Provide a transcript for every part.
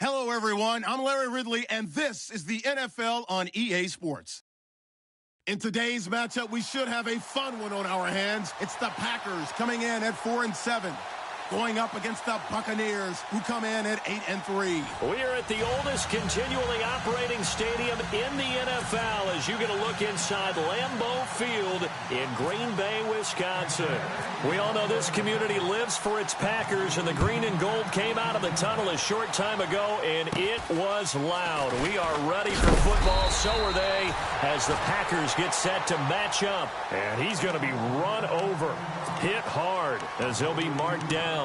Hello, everyone. I'm Larry Ridley, and this is the NFL on EA Sports. In today's matchup, we should have a fun one on our hands. It's the Packers coming in at 4-7, going up against the Buccaneers, who come in at 8-3. We are at the oldest continually operating stadium in the NFL as you get a look inside Lambeau Field in Green Bay, Wisconsin. We all know this community lives for its Packers, and the green and gold came out of the tunnel a short time ago, and it was loud. We are ready for football, so are they, as the Packers get set to match up. And he's going to be run over, hit hard, as he'll be marked down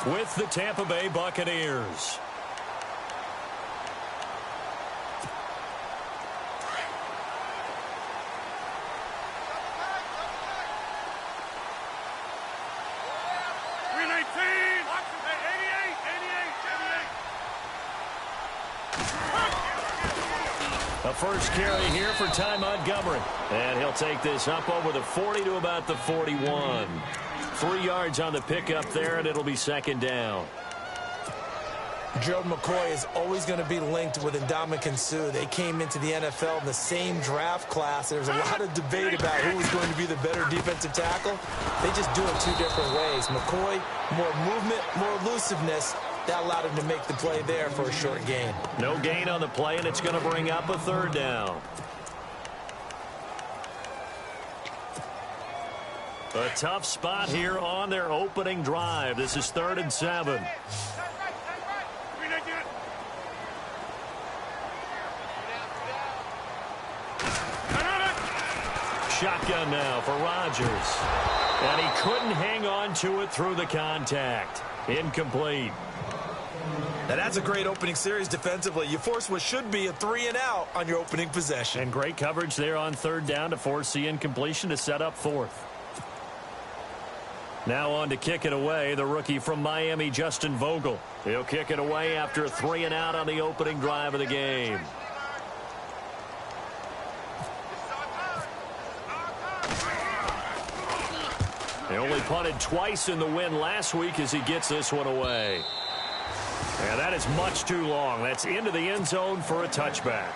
with the Tampa Bay Buccaneers. A first carry here for Ty Montgomery. And he'll take this up over the 40 to about the 41. 3 yards on the pickup there, and it'll be second down. Gerald McCoy is always going to be linked with Ndamukong Suh. They came into the NFL in the same draft class. There's a lot of debate about who was going to be the better defensive tackle. They just do it 2 different ways. McCoy, more movement, more elusiveness. That allowed him to make the play there for a short gain. No gain on the play, and it's going to bring up a third down. A tough spot here on their opening drive. This is 3rd and 7. Shotgun now for Rodgers. And he couldn't hang on to it through the contact. Incomplete. Now that's a great opening series defensively. You force what should be a 3-and-out on your opening possession. And great coverage there on 3rd down to force the incompletion to set up 4th. Now on to kick it away, the rookie from Miami, Justin Vogel. He'll kick it away after a 3-and-out on the opening drive of the game. He only punted twice in the win last week as he gets this one away. And that is much too long. That's into the end zone for a touchback.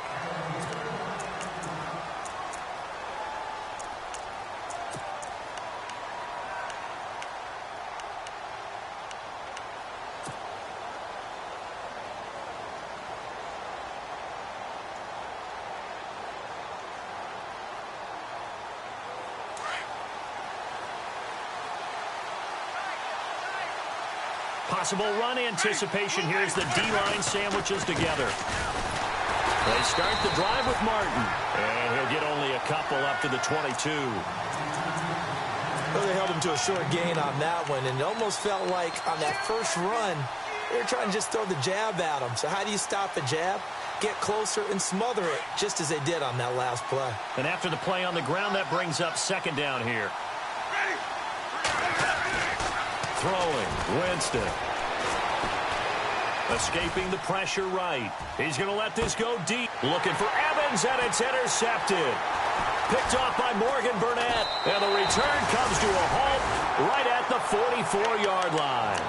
Possible run anticipation here as the D-line sandwiches together. They start the drive with Martin. And he'll get only a couple up to the 22. Well, they held him to a short gain on that one, and it almost felt like on that first run, they were trying to just throw the jab at him. So how do you stop the jab? Get closer and smother it, just as they did on that last play. And after the play on the ground, that brings up 2nd down here. Throwing, Winston. Escaping the pressure right. He's going to let this go deep. Looking for Evans, and it's intercepted. Picked off by Morgan Burnett. And the return comes to a halt right at the 44-yard line.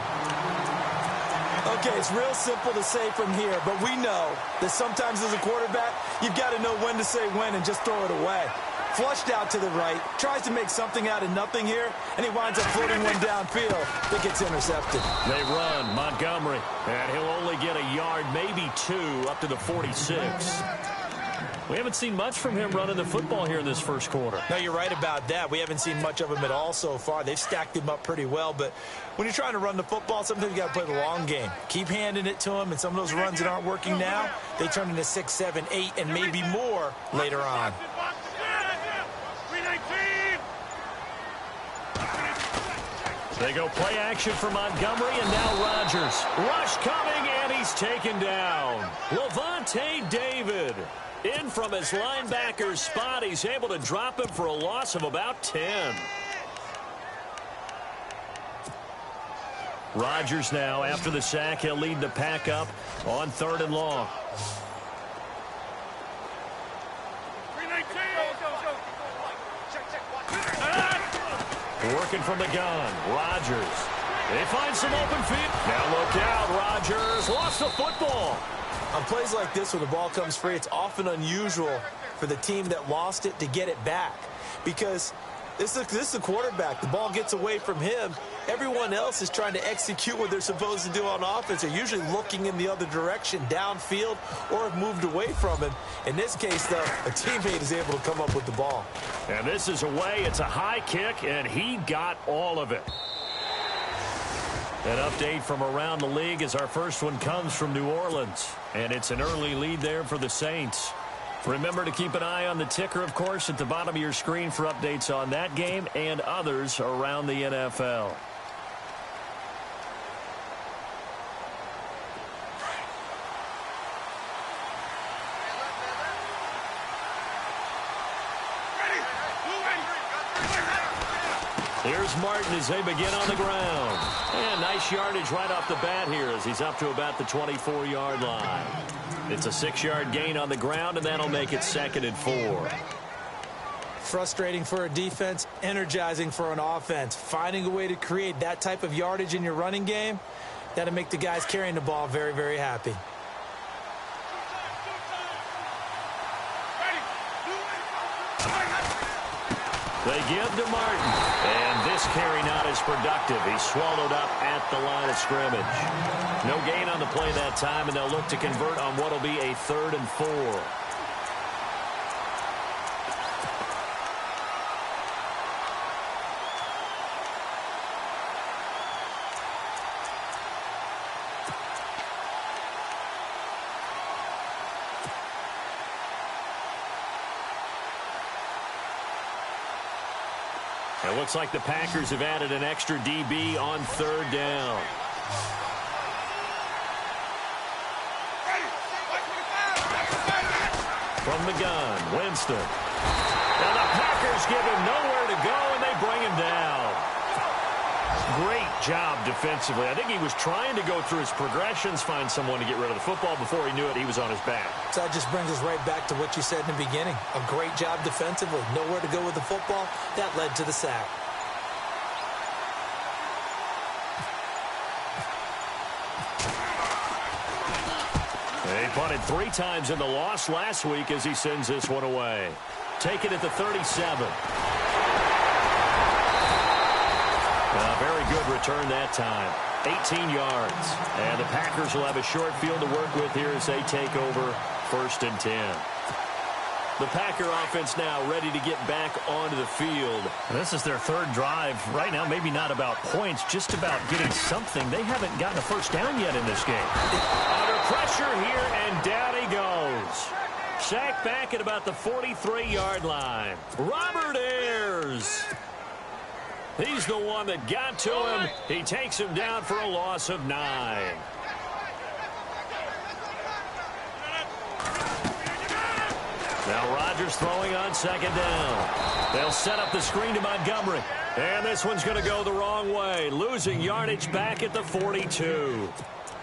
Okay, it's real simple to say from here, but we know that sometimes as a quarterback, you've got to know when to say when and just throw it away. Flushed out to the right, tries to make something out of nothing here, and he winds up floating one downfield that gets intercepted. They run Montgomery, and he'll only get a yard, maybe 2, up to the 46. We haven't seen much from him running the football here in this first quarter. No, you're right about that. We haven't seen much of him at all so far. They've stacked him up pretty well, but when you're trying to run the football, sometimes you got to play the long game. Keep handing it to him, and some of those runs that aren't working now, they turn into 6, 7, 8, and maybe more later on. They go play action for Montgomery, and now Rodgers. Rush coming, and he's taken down. Levante David in from his linebacker's spot. He's able to drop him for a loss of about 10. Rodgers now, after the sack, he'll lead the pack up on 3rd and long. Working from the gun, Rodgers. They find some open field. Now look out, Rodgers lost the football. On plays like this where the ball comes free, it's often unusual for the team that lost it to get it back. Because this is the quarterback. The ball gets away from him. Everyone else is trying to execute what they're supposed to do on offense. They're usually looking in the other direction, downfield, or have moved away from him. In this case, though, a teammate is able to come up with the ball. And this is away. It's a high kick, and he got all of it. An update from around the league as our first one comes from New Orleans. And it's an early lead there for the Saints. Remember to keep an eye on the ticker, of course, at the bottom of your screen for updates on that game and others around the NFL. Here's Martin as they begin on the ground. And nice yardage right off the bat here as he's up to about the 24-yard line. It's a 6-yard gain on the ground, and that'll make it 2nd and 4. Frustrating for a defense, energizing for an offense. Finding a way to create that type of yardage in your running game, that'll make the guys carrying the ball very, very happy. They give to Martin, and this carry not as productive. He's swallowed up at the line of scrimmage. No gain on the play that time, and they'll look to convert on what will be a 3rd and 4. It looks like the Packers have added an extra DB on third down. From the gun, Winston. Now the Packers give him nowhere to go, and they bring him down. Great job defensively. I think he was trying to go through his progressions, find someone to get rid of the football. Before he knew it, he was on his back. So that just brings us right back to what you said in the beginning. A great job defensively. Nowhere to go with the football. That led to the sack. He punted 3 times in the loss last week as he sends this one away. Take it at the 37. A very good return that time. 18 yards. And the Packers will have a short field to work with here as they take over 1st and 10. The Packer offense now ready to get back onto the field. This is their 3rd drive. Right now, maybe not about points, just about getting something. They haven't gotten a first down yet in this game. Under pressure here, and down he goes. Sacked back at about the 43-yard line. Robert Ayers. He's the one that got to him. He takes him down for a loss of 9. Now Rodgers throwing on 2nd down. They'll set up the screen to Montgomery. And this one's going to go the wrong way. Losing yardage back at the 42.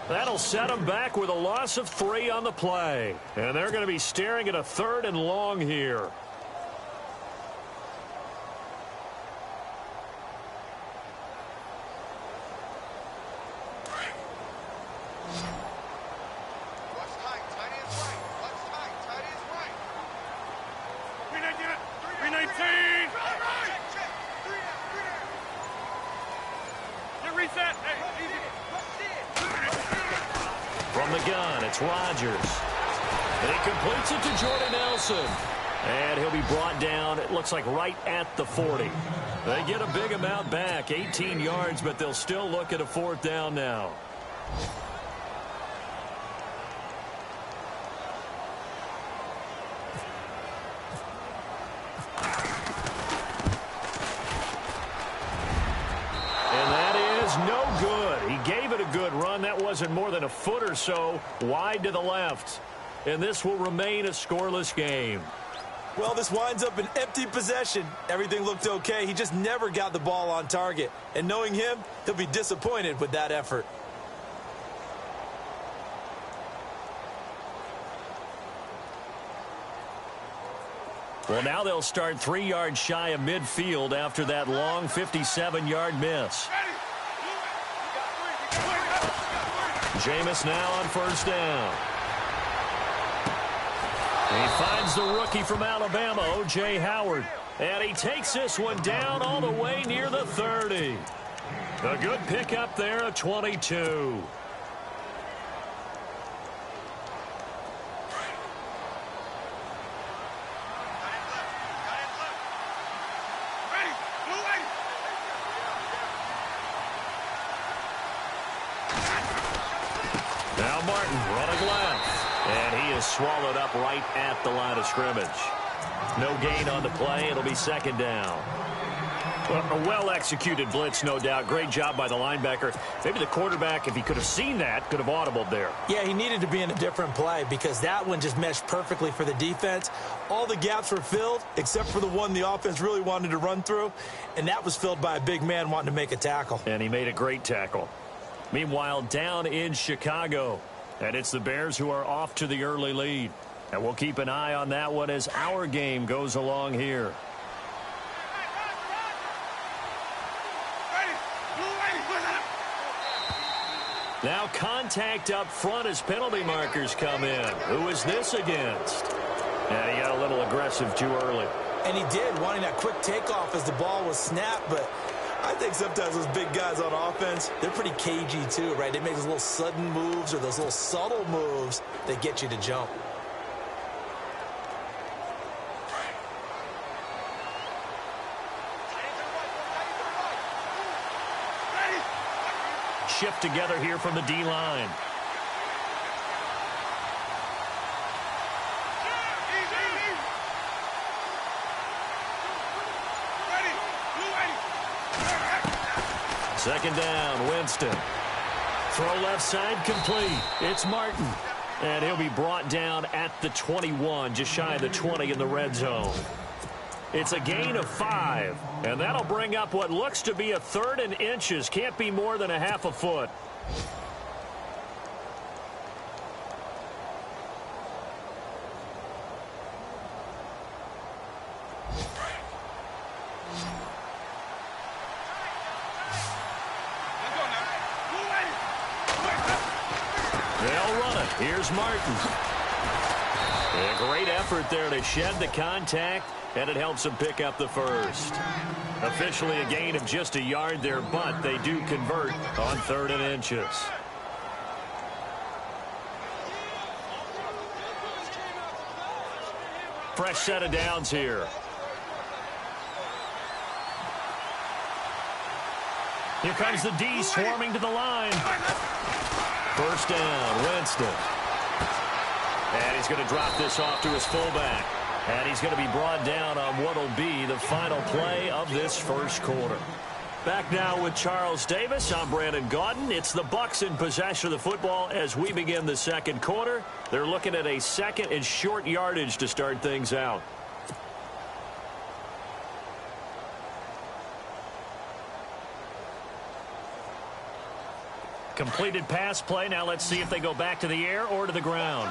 That'll set them back with a loss of 3 on the play. And they're going to be staring at a 3rd and long here. From the gun, it's Rodgers. And he completes it to Jordan Nelson. And he'll be brought down, it looks like right at the 40. They get a big amount back, 18 yards, but they'll still look at a 4th down now. No good. He gave it a good run. That wasn't more than a foot or so wide to the left. And this will remain a scoreless game. Well, this winds up an empty possession. Everything looked okay. He just never got the ball on target. And knowing him, he'll be disappointed with that effort. Well, now they'll start 3 yards shy of midfield after that long 57-yard miss. Jameis now on 1st down. He finds the rookie from Alabama, O.J. Howard. And he takes this one down all the way near the 30. A good pickup there at 22. Now Martin running left. And he is swallowed up right at the line of scrimmage. No gain on the play. It'll be 2nd down. A well-executed blitz, no doubt. Great job by the linebacker. Maybe the quarterback, if he could have seen that, could have audibled there. Yeah, he needed to be in a different play because that one just meshed perfectly for the defense. All the gaps were filled except for the one the offense really wanted to run through, and that was filled by a big man wanting to make a tackle. And he made a great tackle. Meanwhile, down in Chicago, and it's the Bears who are off to the early lead. And we'll keep an eye on that one as our game goes along here. Now contact up front as penalty markers come in. Who is this against? And he got a little aggressive too early. And he did, wanting that quick takeoff as the ball was snapped. But I think sometimes those big guys on offense, they're pretty cagey too, right? They make those little sudden moves or those little subtle moves that get you to jump. Shift together here from the D-line. Second down, Winston. Throw left side complete. It's Martin. And he'll be brought down at the 21, just shy of the 20 in the red zone. It's a gain of 5, and that'll bring up what looks to be a 3rd and inches. Can't be more than a half a foot. They'll run it. Here's Martin. A great effort there to shed the contact, and it helps him pick up the first. Officially a gain of just a yard there, but they do convert on 3rd and inches. Fresh set of downs here. Here comes the D swarming to the line. First down, Winston. And he's going to drop this off to his fullback. And he's going to be brought down on what will be the final play of this first quarter. Back now with Charles Davis. I'm Brandon Gaudin. It's the Bucs in possession of the football as we begin the second quarter. They're looking at a 2nd and short yardage to start things out. Completed pass play. Now let's see if they go back to the air or to the ground.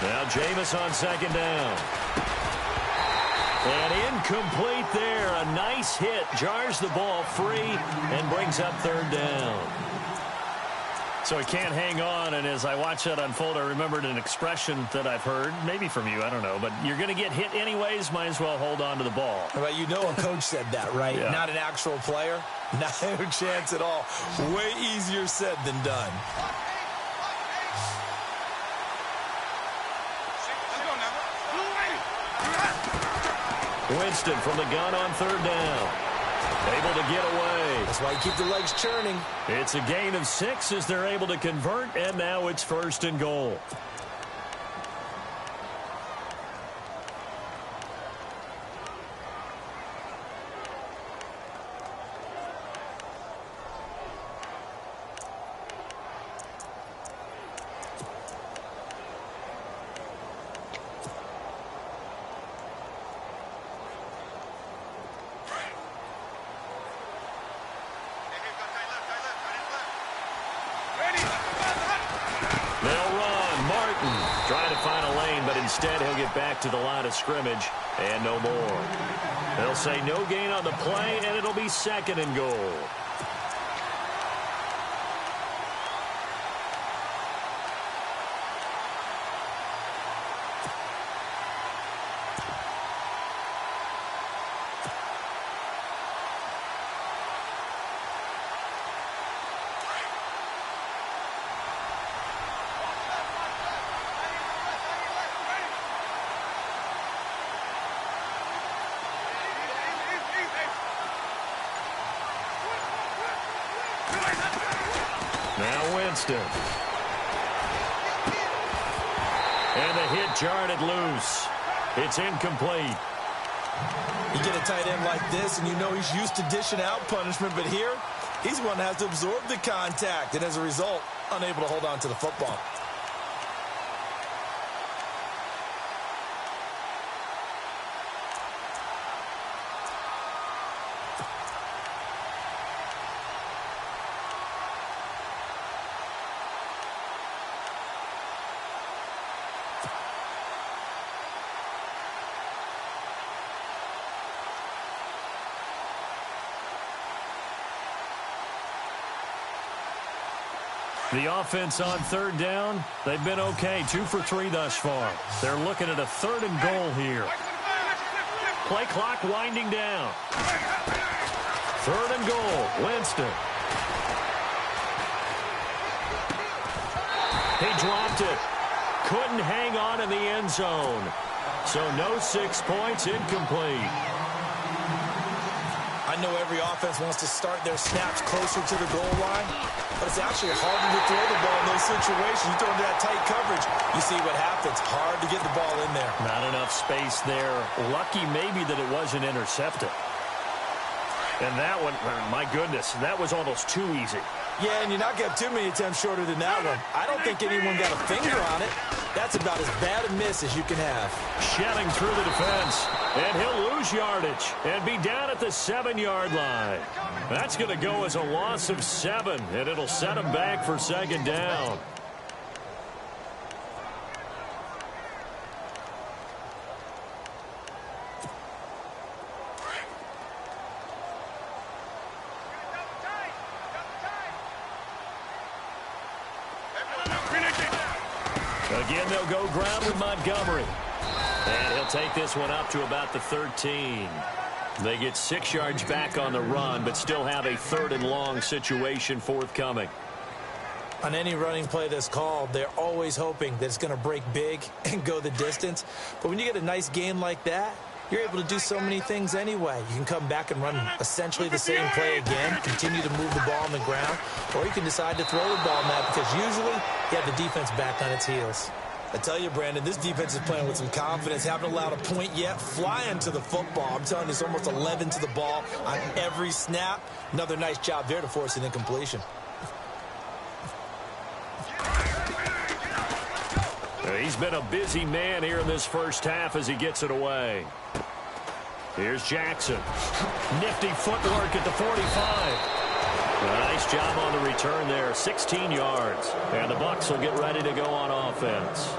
Now Jameis on second down. And incomplete there. A nice hit. Jars the ball free and brings up 3rd down. So he can't hang on, and as I watch that unfold, I remembered an expression that I've heard, maybe from you, I don't know, but you're going to get hit anyways, might as well hold on to the ball. But you know a coach said that, right? Yeah. Not an actual player. Not a chance at all. Way easier said than done. Winston from the gun on 3rd down. Able to get away. That's why you keep the legs churning. It's a gain of 6 as they're able to convert, and now it's 1st and goal. Instead, he'll get back to the line of scrimmage, and no more. They'll say no gain on the play, and it'll be 2nd and goal. Now Winston. And the hit jarred it loose. It's incomplete. You get a tight end like this, and you know he's used to dishing out punishment, but here, he's one that has to absorb the contact, and as a result, unable to hold on to the football. The offense on 3rd down, they've been okay. 2 for 3 thus far. They're looking at a 3rd and goal here. Play clock winding down. 3rd and goal, Winston. He dropped it. Couldn't hang on in the end zone. So no 6 points, incomplete. I know every offense wants to start their snaps closer to the goal line, but it's actually harder to throw the ball in those situations. You throw into that tight coverage, you see what happens. Hard to get the ball in there. Not enough space there. Lucky maybe that it wasn't intercepted. And that one, my goodness, that was almost too easy. Yeah, and you're not getting too many attempts shorter than that one. I don't think anyone got a finger on it. That's about as bad a miss as you can have. Shelling through the defense, and he'll lose yardage and be down at the 7-yard line. That's going to go as a loss of 7, and it'll set him back for second down. Again, they'll go ground with Montgomery. And he'll take this one up to about the 13. They get 6 yards back on the run, but still have a 3rd and long situation forthcoming. On any running play that's called, they're always hoping that it's going to break big and go the distance. But when you get a nice game like that, you're able to do so many things anyway. You can come back and run essentially the same play again, continue to move the ball on the ground, or you can decide to throw the ball now because usually you have the defense back on its heels. I tell you, Brandon, this defense is playing with some confidence. Haven't allowed a point yet. Flying to the football. I'm telling you, it's almost 11 to the ball on every snap. Another nice job there to force an incompletion. He's been a busy man here in this first half as he gets it away. Here's Jackson. Nifty footwork at the 45. A nice job on the return there. 16 yards. And the Bucs will get ready to go on offense.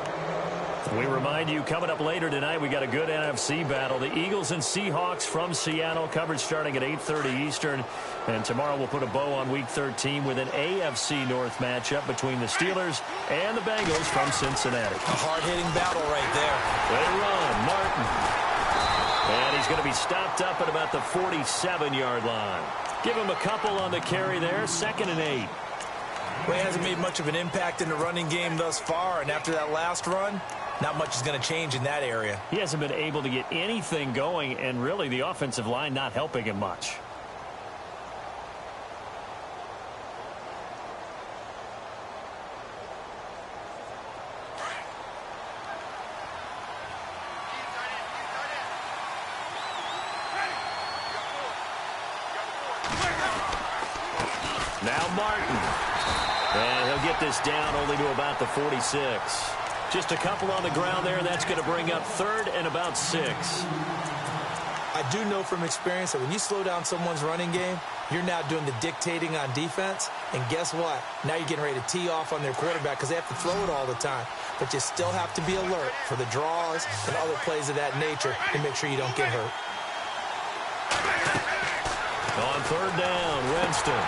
We remind you, coming up later tonight, we got a good NFC battle. The Eagles and Seahawks from Seattle, coverage starting at 8:30 Eastern. And tomorrow we'll put a bow on Week 13 with an AFC North matchup between the Steelers and the Bengals from Cincinnati. A hard-hitting battle right there. They run. Martin. And he's going to be stopped up at about the 47-yard line. Give him a couple on the carry there. 2nd and 8. Well, he hasn't made much of an impact in the running game thus far, and after that last run, not much is going to change in that area. He hasn't been able to get anything going, and really the offensive line not helping him much. Now Martin. And he'll get this down only to about the 46. Just a couple on the ground there, and that's going to bring up 3rd and about 6. I do know from experience that when you slow down someone's running game, you're now doing the dictating on defense. And guess what? Now you're getting ready to tee off on their quarterback because they have to throw it all the time. But you still have to be alert for the draws and other plays of that nature to make sure you don't get hurt. On 3rd down, Winston.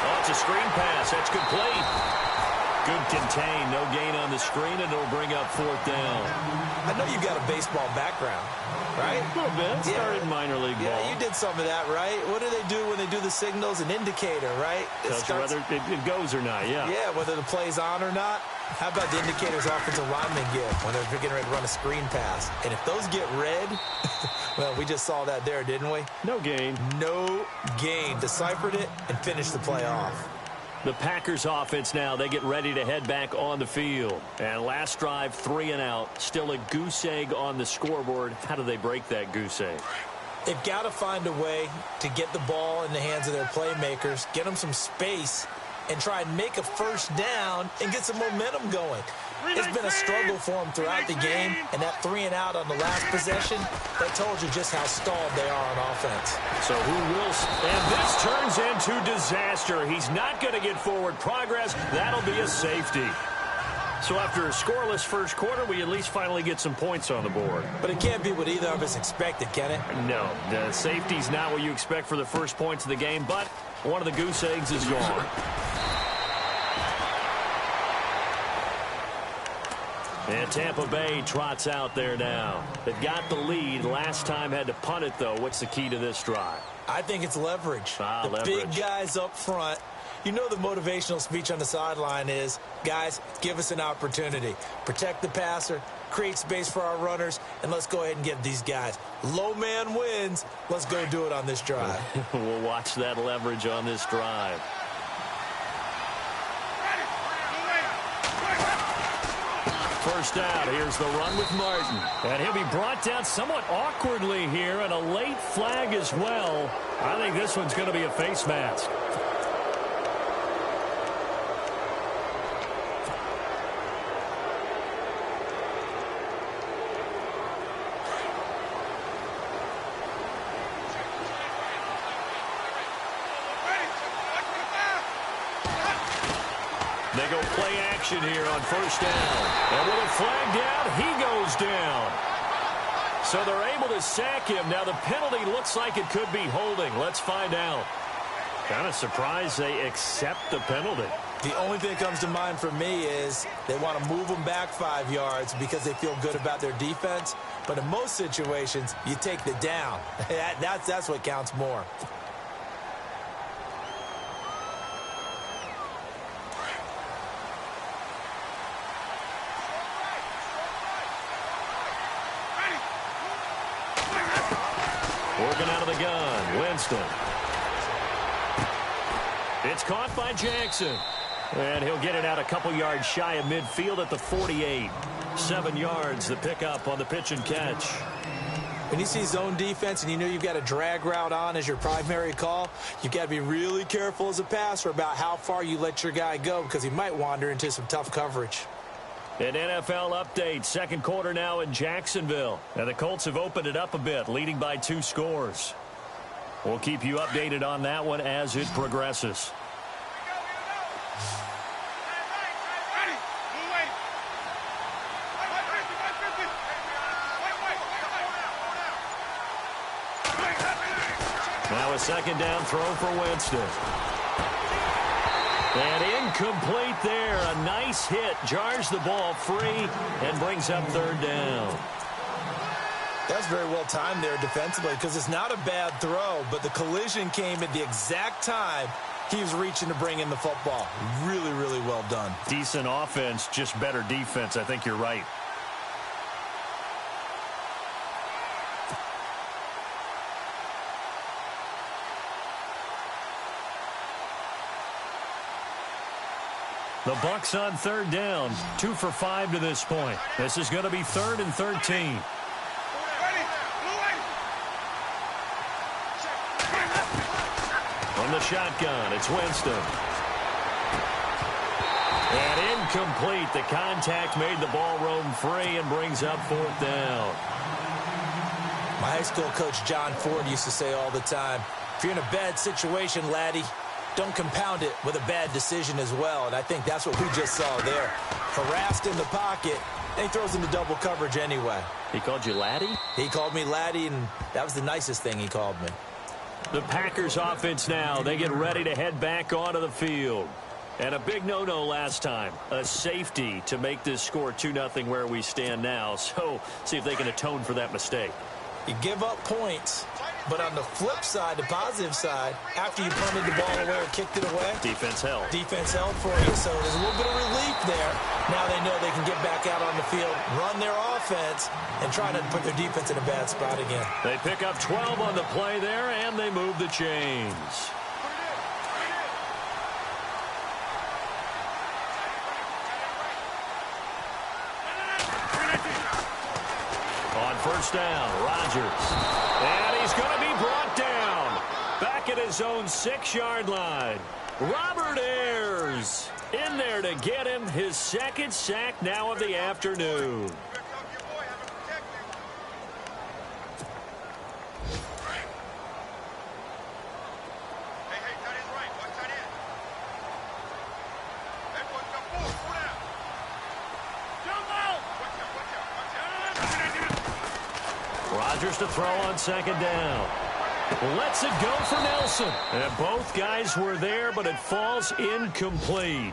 Oh, it's a screen pass. That's complete. Good contain. No gain on the screen, and it'll bring up 4th down. I know you got a baseball background, right? A little bit. Started minor league ball. Yeah, you did some of that, right? What do they do when they do the signals? An indicator, right? Tells you whether it goes or not, yeah. Yeah, whether the play's on or not. How about the indicators offensive linemen give when they're getting ready to run a screen pass? And if those get red, well, we just saw that there, didn't we? No gain. No gain. Deciphered it and finished the play off. The Packers offense now, they get ready to head back on the field. And last drive, 3 and out. Still a goose egg on the scoreboard. How do they break that goose egg? They've got to find a way to get the ball in the hands of their playmakers, get them some space, and try and make a first down and get some momentum going. It's been a struggle for them throughout the game, and that 3 and out on the last possession, that told you just how stalled they are on offense. So who will? And this turns into disaster. He's not going to get forward progress. That'll be a safety. So after a scoreless first quarter, we at least finally get some points on the board. But it can't be what either of us expected, can it? No, the safety's not what you expect for the first points of the game, but one of the goose eggs is gone. And Tampa Bay trots out there now. They've got the lead. Last time had to punt it, though. What's the key to this drive? I think it's leverage. The leverage. Big guys up front. You know the motivational speech on the sideline is, guys, give us an opportunity. Protect the passer, create space for our runners, and let's go ahead and give these guys low man wins. Let's go do it on this drive. We'll watch that leverage on this drive. First down, here's the run with Martin. And he'll be brought down somewhat awkwardly here, and a late flag as well. I think this one's going to be a face mask. They go play action here on first down. And with a flag down, he goes down. So they're able to sack him. Now the penalty looks like it could be holding. Let's find out. Kind of surprised they accept the penalty. The only thing that comes to mind for me is they want to move them back 5 yards because they feel good about their defense. But in most situations, you take the down. That's what counts more. Working out of the gun, Winston. It's caught by Jackson. And he'll get it out a couple yards shy of midfield at the 48. 7 yards the pickup on the pitch and catch. When you see zone defense and you know you've got a drag route on as your primary call, you've got to be really careful as a passer about how far you let your guy go because he might wander into some tough coverage. An NFL update, second quarter now in Jacksonville. And the Colts have opened it up a bit, leading by 2 scores. We'll keep you updated on that one as it progresses. Now a second down throw for Winston. And incomplete there. A nice hit. Jars the ball free and brings up third down. That's very well timed there defensively because it's not a bad throw, but the collision came at the exact time he was reaching to bring in the football. Really, really well done. Decent offense, just better defense. I think you're right. The Bucs on third down, 2 for 5 to this point. This is going to be 3rd and 13. From the shotgun, it's Winston. And incomplete. The contact made the ball roam free and brings up 4th down. My high school coach, John Ford, used to say all the time, if you're in a bad situation, laddie, don't compound it with a bad decision as well. And I think that's what we just saw there. Harassed in the pocket, and he throws into double coverage anyway. He called you laddie? He called me laddie, and that was the nicest thing he called me. The Packers offense now. They get ready to head back onto the field. And a big no-no last time. A safety to make this score 2-0 where we stand now. So see if they can atone for that mistake. You give up points, but on the flip side, the positive side, after you punted the ball away or kicked it away, defense held. Defense held for you, so there's a little bit of relief there. Now they know they can get back out on the field, run their offense, and try not to put their defense in a bad spot again. They pick up 12 on the play there, and they move the chains. First down, Rodgers. And he's going to be brought down. Back at his own 6-yard line. Robert Ayers in there to get him his 2nd sack now of the afternoon. Rodgers to throw on 2nd down. Lets it go for Nelson. And both guys were there, but it falls incomplete.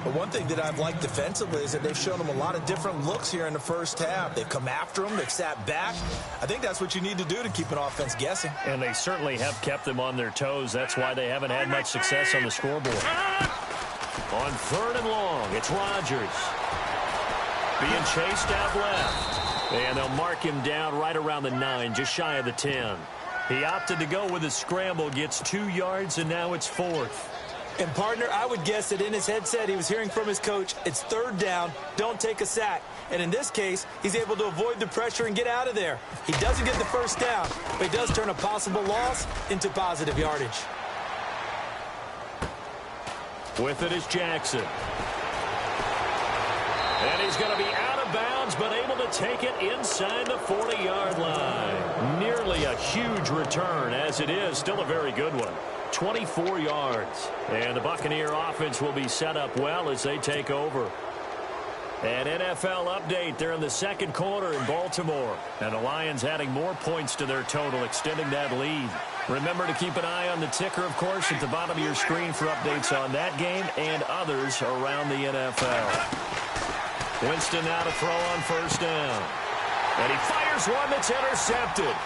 But one thing that I've liked defensively is that they've shown them a lot of different looks here in the first half. They've come after them. They've sat back. I think that's what you need to do to keep an offense guessing. And they certainly have kept them on their toes. That's why they haven't had much success on the scoreboard. On 3rd and long, it's Rodgers. Being chased out left. And they'll mark him down right around the 9, just shy of the 10. He opted to go with a scramble, gets 2 yards, and now it's 4th. And, partner, I would guess that in his headset he was hearing from his coach, it's 3rd down, don't take a sack. And in this case, he's able to avoid the pressure and get out of there. He doesn't get the 1st down, but he does turn a possible loss into positive yardage. With it is Jackson. And he's going to be out of bounds, but able to take it inside the 40-yard line. Nearly a huge return, as it is. Still a very good one. 24 yards. And the Buccaneer offense will be set up well as they take over. An NFL update. They're in the 2nd quarter in Baltimore. And the Lions adding more points to their total, extending that lead. Remember to keep an eye on the ticker, of course, at the bottom of your screen for updates on that game and others around the NFL. Winston now to throw on 1st down. And he fires one that's intercepted.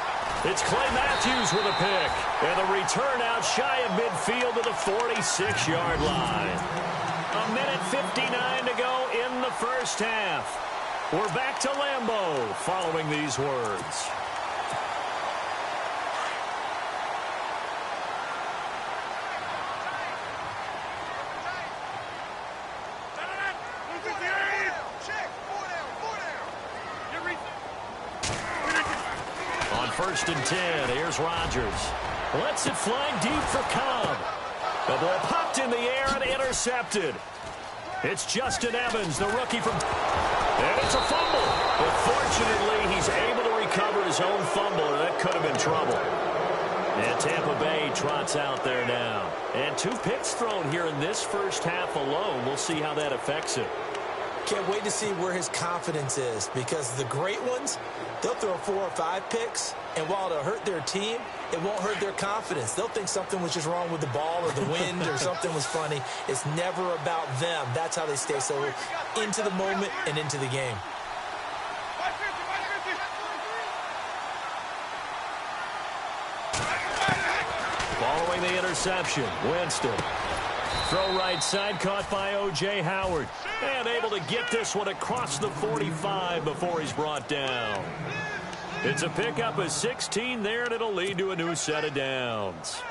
It's Clay Matthews with a pick. And the return out shy of midfield to the 46-yard line. 1:59 to go in the 1st half. We're back to Lambeau following these words. On 1st and 10, here's Rodgers. Lets it fly deep for Cobb. The ball popped in the air and intercepted. It's Justin Evans, the rookie from... And it's a fumble. But fortunately, he's able to recover his own fumble, or that could have been trouble. And Tampa Bay trots out there now. And 2 picks thrown here in this 1st half alone. We'll see how that affects it. Can't wait to see where his confidence is, because the great ones, they'll throw 4 or 5 picks, and while it'll hurt their team, it won't hurt their confidence. They'll think something was just wrong with the ball or the wind or something was funny. It's never about them. That's how they stay so into the moment and into the game. Following the interception, Winston. Throw right side, caught by O.J. Howard. And able to get this one across the 45 before he's brought down. It's a pickup of 16 there, and it'll lead to a new set of downs.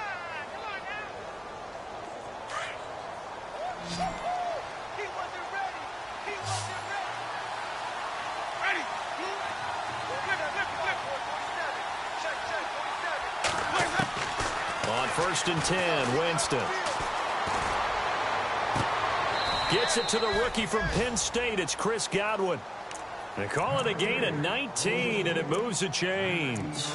On 1st and 10, Winston. Gets it to the rookie from Penn State. It's Chris Godwin. They call it a gain of 19, and it moves the chains.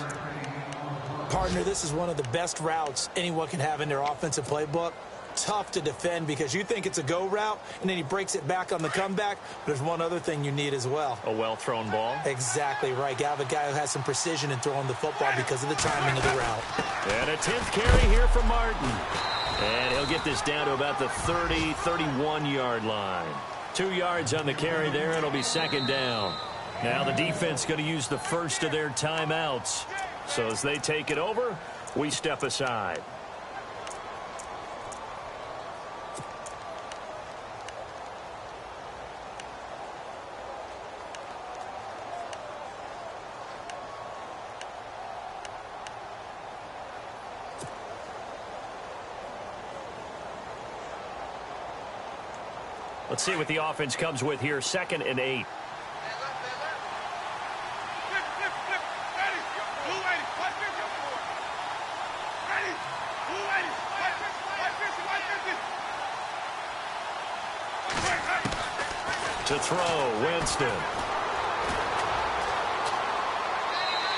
Partner, this is one of the best routes anyone can have in their offensive playbook. Tough to defend because you think it's a go route, and then he breaks it back on the comeback. But there's one other thing you need as well. A well-thrown ball. Exactly right. You have a guy who has some precision in throwing the football because of the timing of the route. And a 10th carry here for Martin. And he'll get this down to about the 30, 31-yard line. 2 yards on the carry there, and it'll be 2nd down. Now the defense going to use the first of their timeouts. So as they take it over, we step aside. Let's see what the offense comes with here. 2nd and 8. To throw, Winston.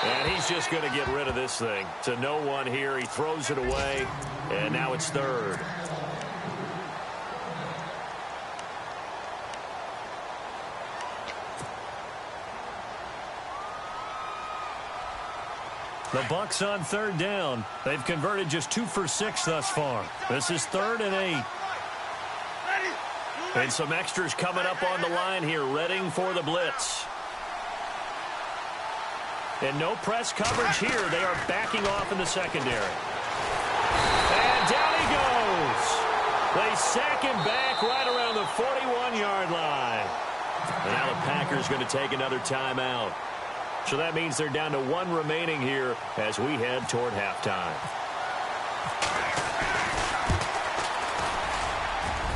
And he's just going to get rid of this thing. To no one here. He throws it away. And now it's 3rd. The Bucs on 3rd down. They've converted just 2 for 6 thus far. This is 3rd and 8. And some extras coming up on the line here, readying for the blitz. And no press coverage here. They are backing off in the secondary. And down he goes. They sack him back right around the 41-yard line. And now the Packers going to take another timeout. So that means they're down to 1 remaining here as we head toward halftime.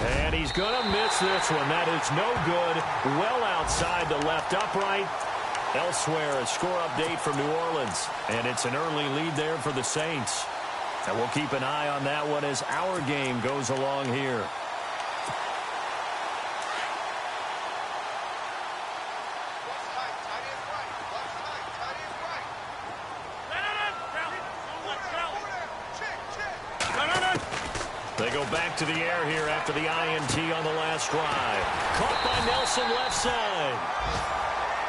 And he's going to miss this one. That is no good. Well outside the left upright. Elsewhere, a score update from New Orleans. And it's an early lead there for the Saints. And we'll keep an eye on that one as our game goes along here. They go back to the air here after the INT on the last drive. Caught by Nelson left side.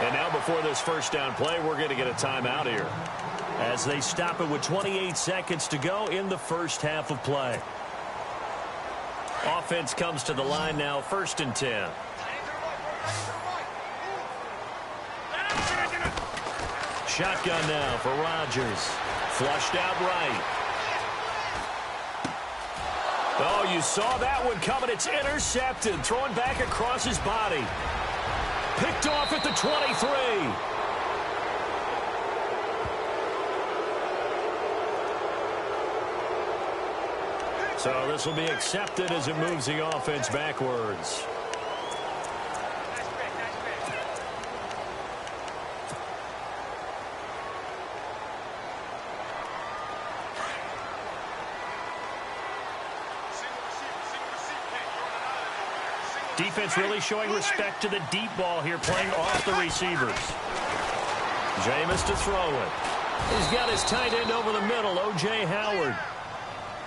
And now before this first down play, we're going to get a timeout here as they stop it with 28 seconds to go in the first half of play. Offense comes to the line now, 1st and 10. Shotgun now for Rodgers. Flushed out right. Oh, you saw that one coming. It's intercepted. Throwing back across his body. Picked off at the 23. So this will be accepted as it moves the offense backwards. Defense really showing respect to the deep ball here, playing off the receivers. Jameis to throw it. He's got his tight end over the middle, O.J. Howard.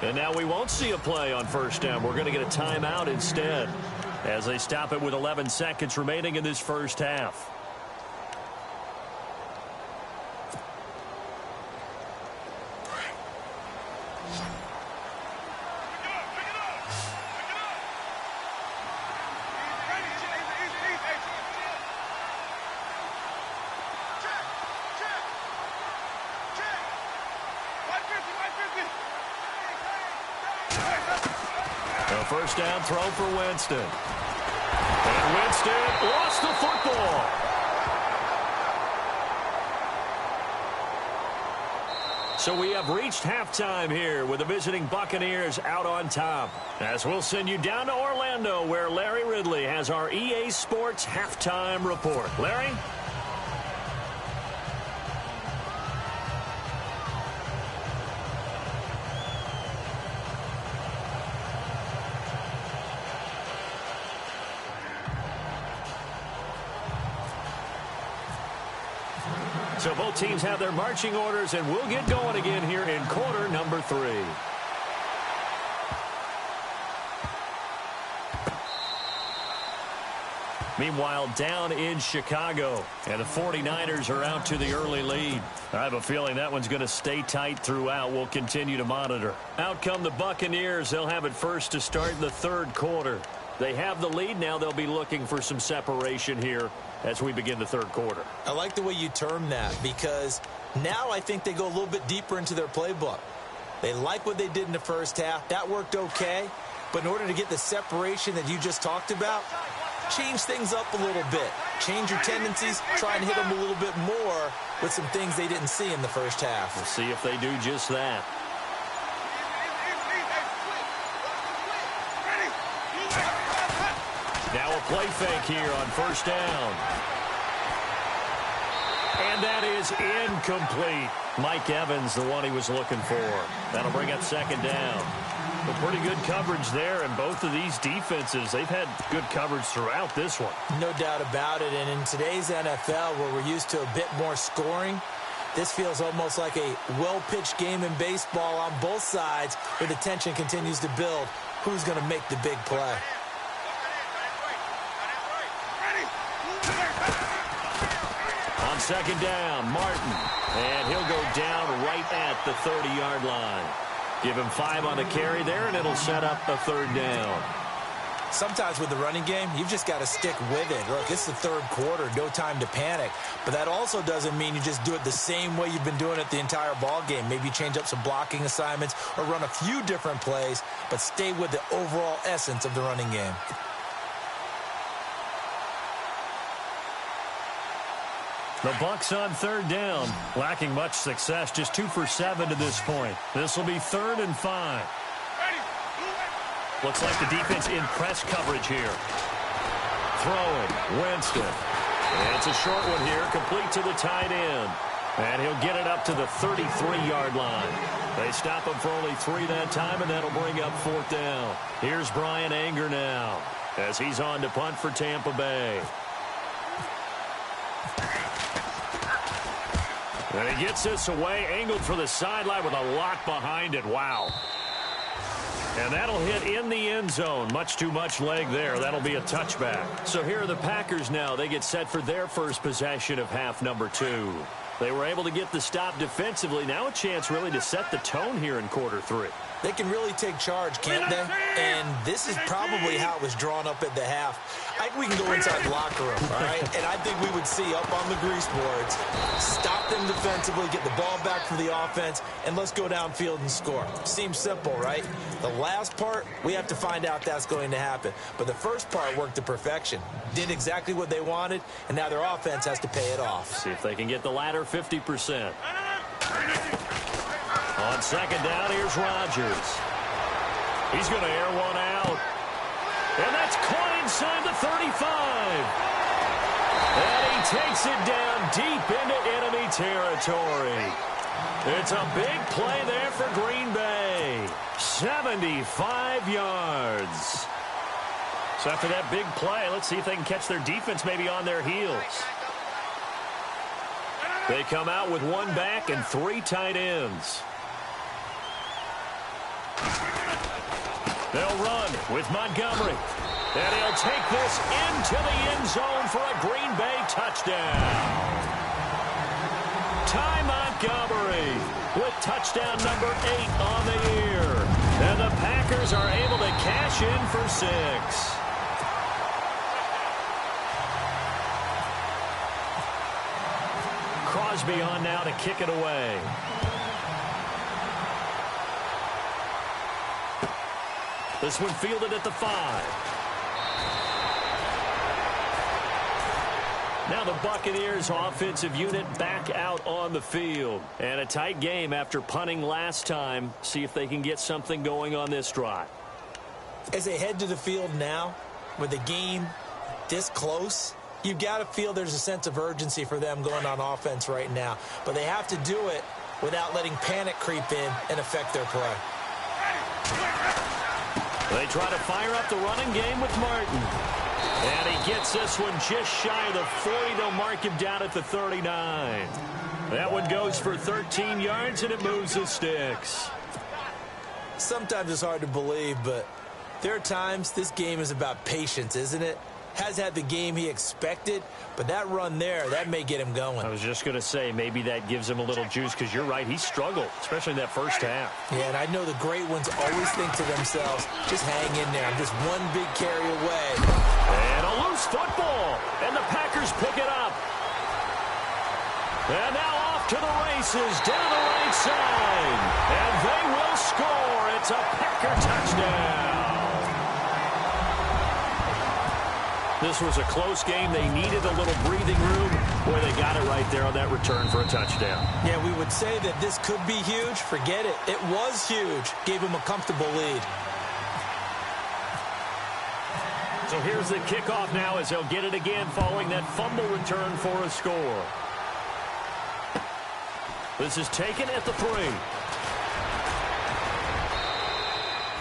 And now we won't see a play on first down. We're going to get a timeout instead as they stop it with 11 seconds remaining in this first half. First down throw for Winston. And Winston lost the football. So we have reached halftime here with the visiting Buccaneers out on top. As we'll send you down to Orlando where Larry Ridley has our EA Sports halftime report. Larry? So both teams have their marching orders, and we'll get going again here in quarter number 3. Meanwhile, down in Chicago, and the 49ers are out to the early lead. I have a feeling that one's going to stay tight throughout. We'll continue to monitor. Out come the Buccaneers. They'll have it first to start the third quarter. They have the lead. Now they'll be looking for some separation here as we begin the third quarter. I like the way you term that because now I think they go a little bit deeper into their playbook. They like what they did in the first half. That worked okay. But in order to get the separation that you just talked about, change things up a little bit. Change your tendencies. Try and hit them a little bit more with some things they didn't see in the first half. We'll see if they do just that. Now a play fake here on first down. And that is incomplete. Mike Evans, the one he was looking for. That'll bring up second down. But pretty good coverage there, and both of these defenses, they've had good coverage throughout this one. No doubt about it, and in today's NFL, where we're used to a bit more scoring, this feels almost like a well-pitched game in baseball on both sides, where the tension continues to build. Who's going to make the big play? On second down, Martin. And he'll go down right at the 30-yard line. Give him 5 on the carry there, and it'll set up a third down. Sometimes with the running game, you've just got to stick with it. Look, it's the third quarter, no time to panic. But that also doesn't mean you just do it the same way you've been doing it the entire ball game. Maybe change up some blocking assignments or run a few different plays, but stay with the overall essence of the running game. The Bucs on third down, lacking much success, just 2 for 7 to this point. This will be 3rd and 5. Looks like the defense in press coverage here. Throwing, Winston. And it's a short one here, complete to the tight end. And he'll get it up to the 33-yard line. They stop him for only 3 that time, and that'll bring up 4th down. Here's Brian Anger now as he's on to punt for Tampa Bay. And he gets this away, angled for the sideline with a lot behind it. Wow. And that'll hit in the end zone. Much too much leg there. That'll be a touchback. So here are the Packers now. They get set for their first possession of half number 2. They were able to get the stop defensively. Now a chance really to set the tone here in quarter 3. They can really take charge, can't they? And this is probably how it was drawn up at the half. I think we can go inside the locker room, all right? And I think we would see up on the grease boards, stop them defensively, get the ball back for the offense, and let's go downfield and score. Seems simple, right? The last part, we have to find out that's going to happen. But the first part worked to perfection. Did exactly what they wanted, and now their offense has to pay it off. See if they can get the latter 50%. On second down, here's Rodgers. He's going to air one out. And that's caught inside the 35. And he takes it down deep into enemy territory. It's a big play there for Green Bay. 75 yards. So after that big play, let's see if they can catch their defense maybe on their heels. They come out with 1 back and 3 tight ends. They'll run with Montgomery. And he'll take this into the end zone for a Green Bay touchdown. Ty Montgomery with touchdown number 8 on the year. And the Packers are able to cash in for 6. Crosby on now to kick it away. This one fielded at the 5. Now the Buccaneers offensive unit back out on the field. And a tight game after punting last time. See if they can get something going on this drive. As they head to the field now, with the game this close, you've got to feel there's a sense of urgency for them going on offense right now. But they have to do it without letting panic creep in and affect their play. They try to fire up the running game with Martin. And he gets this one just shy of the 40. They'll mark him down at the 39. That one goes for 13 yards, and it moves the sticks. Sometimes it's hard to believe, but there are times this game is about patience, isn't it? Has had the game he expected, but that run there, that may get him going. I was just going to say, maybe that gives him a little juice, because you're right, he struggled, especially in that first half. Yeah, and I know the great ones always think to themselves, just hang in there, I'm just one big carry away. And a loose football, and the Packers pick it up. And now off to the races, down the right side. And they will score. It's a Packer touchdown. This was a close game. They needed a little breathing room. Boy, they got it right there on that return for a touchdown. Yeah, we would say that this could be huge. Forget it. It was huge. Gave him a comfortable lead. So here's the kickoff now as they'll get it again following that fumble return for a score. This is taken at the 3.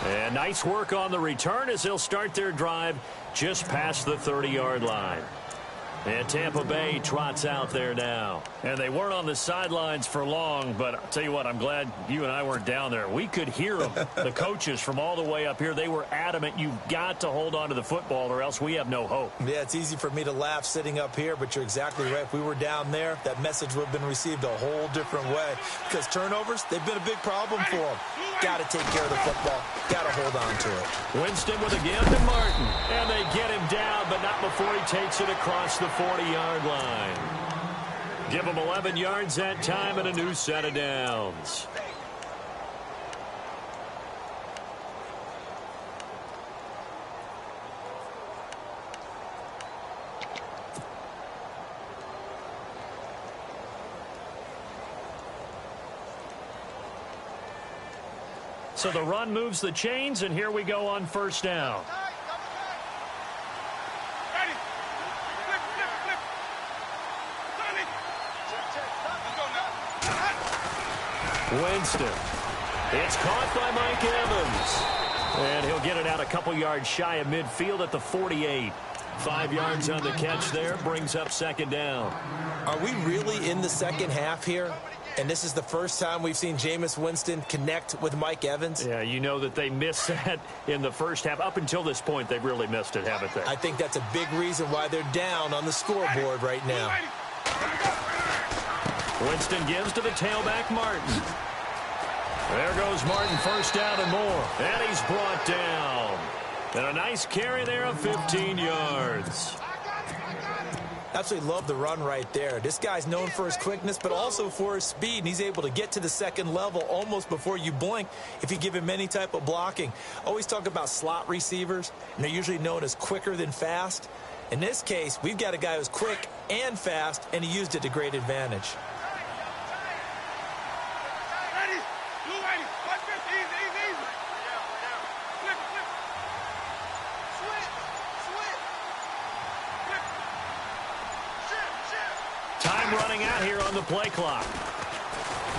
And nice work on the return as they'll start their drive just past the 30-yard line. And Tampa Bay trots out there now. And they weren't on the sidelines for long, but I'll tell you what, I'm glad you and I weren't down there. We could hear them, the coaches from all the way up here. They were adamant, you've got to hold on to the football or else we have no hope. Yeah, it's easy for me to laugh sitting up here, but you're exactly right. If we were down there, that message would have been received a whole different way. Because turnovers, they've been a big problem for them. Got to take care of the football. Got to hold on to it. Winston with a give to Martin. And they get him down, but not before he takes it across the 40-yard line. Give him 11 yards that time and a new set of downs. So the run moves the chains, and here we go on first down. Winston. It's caught by Mike Evans. And he'll get it out a couple yards shy of midfield at the 48. 5 yards on the catch there, brings up second down. Are we really in the second half here? And this is the first time we've seen Jameis Winston connect with Mike Evans? Yeah, you know that they missed that in the first half. Up until this point, they've really missed it, haven't they? I think that's a big reason why they're down on the scoreboard right now. Winston gives to the tailback, Martin. There goes Martin, first down and more. And he's brought down. And a nice carry there of 15 yards. Absolutely love the run right there. This guy's known for his quickness, but also for his speed, and he's able to get to the second level almost before you blink if you give him any type of blocking. Always talk about slot receivers, and they're usually known as quicker than fast. In this case, we've got a guy who's quick and fast, and he used it to great advantage. Running out here on the play clock.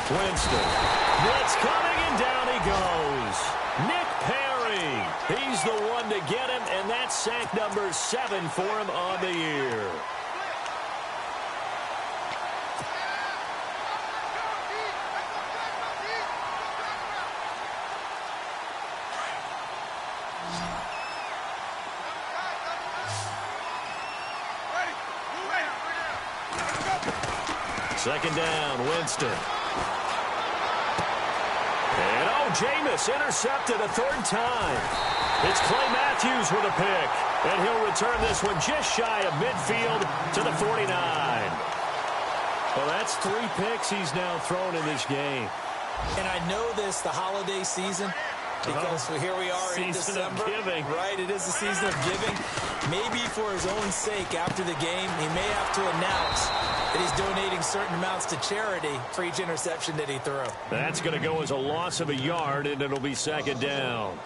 Winston. Blitz coming, and down he goes. Nick Perry. He's the one to get him, and that's sack number 7 for him on the year. Second down, Winston. And Jameis intercepted a third time. It's Clay Matthews with a pick. And he'll return this one just shy of midfield to the 49. Well, that's 3 picks he's now thrown in this game. And I know this, the holiday season, because here we are in December. Season of giving. Right, it is the season of giving. Maybe for his own sake after the game, he may have to announce that he's donating certain amounts to charity for each interception that he threw. That's going to go as a loss of a yard, and it'll be second down.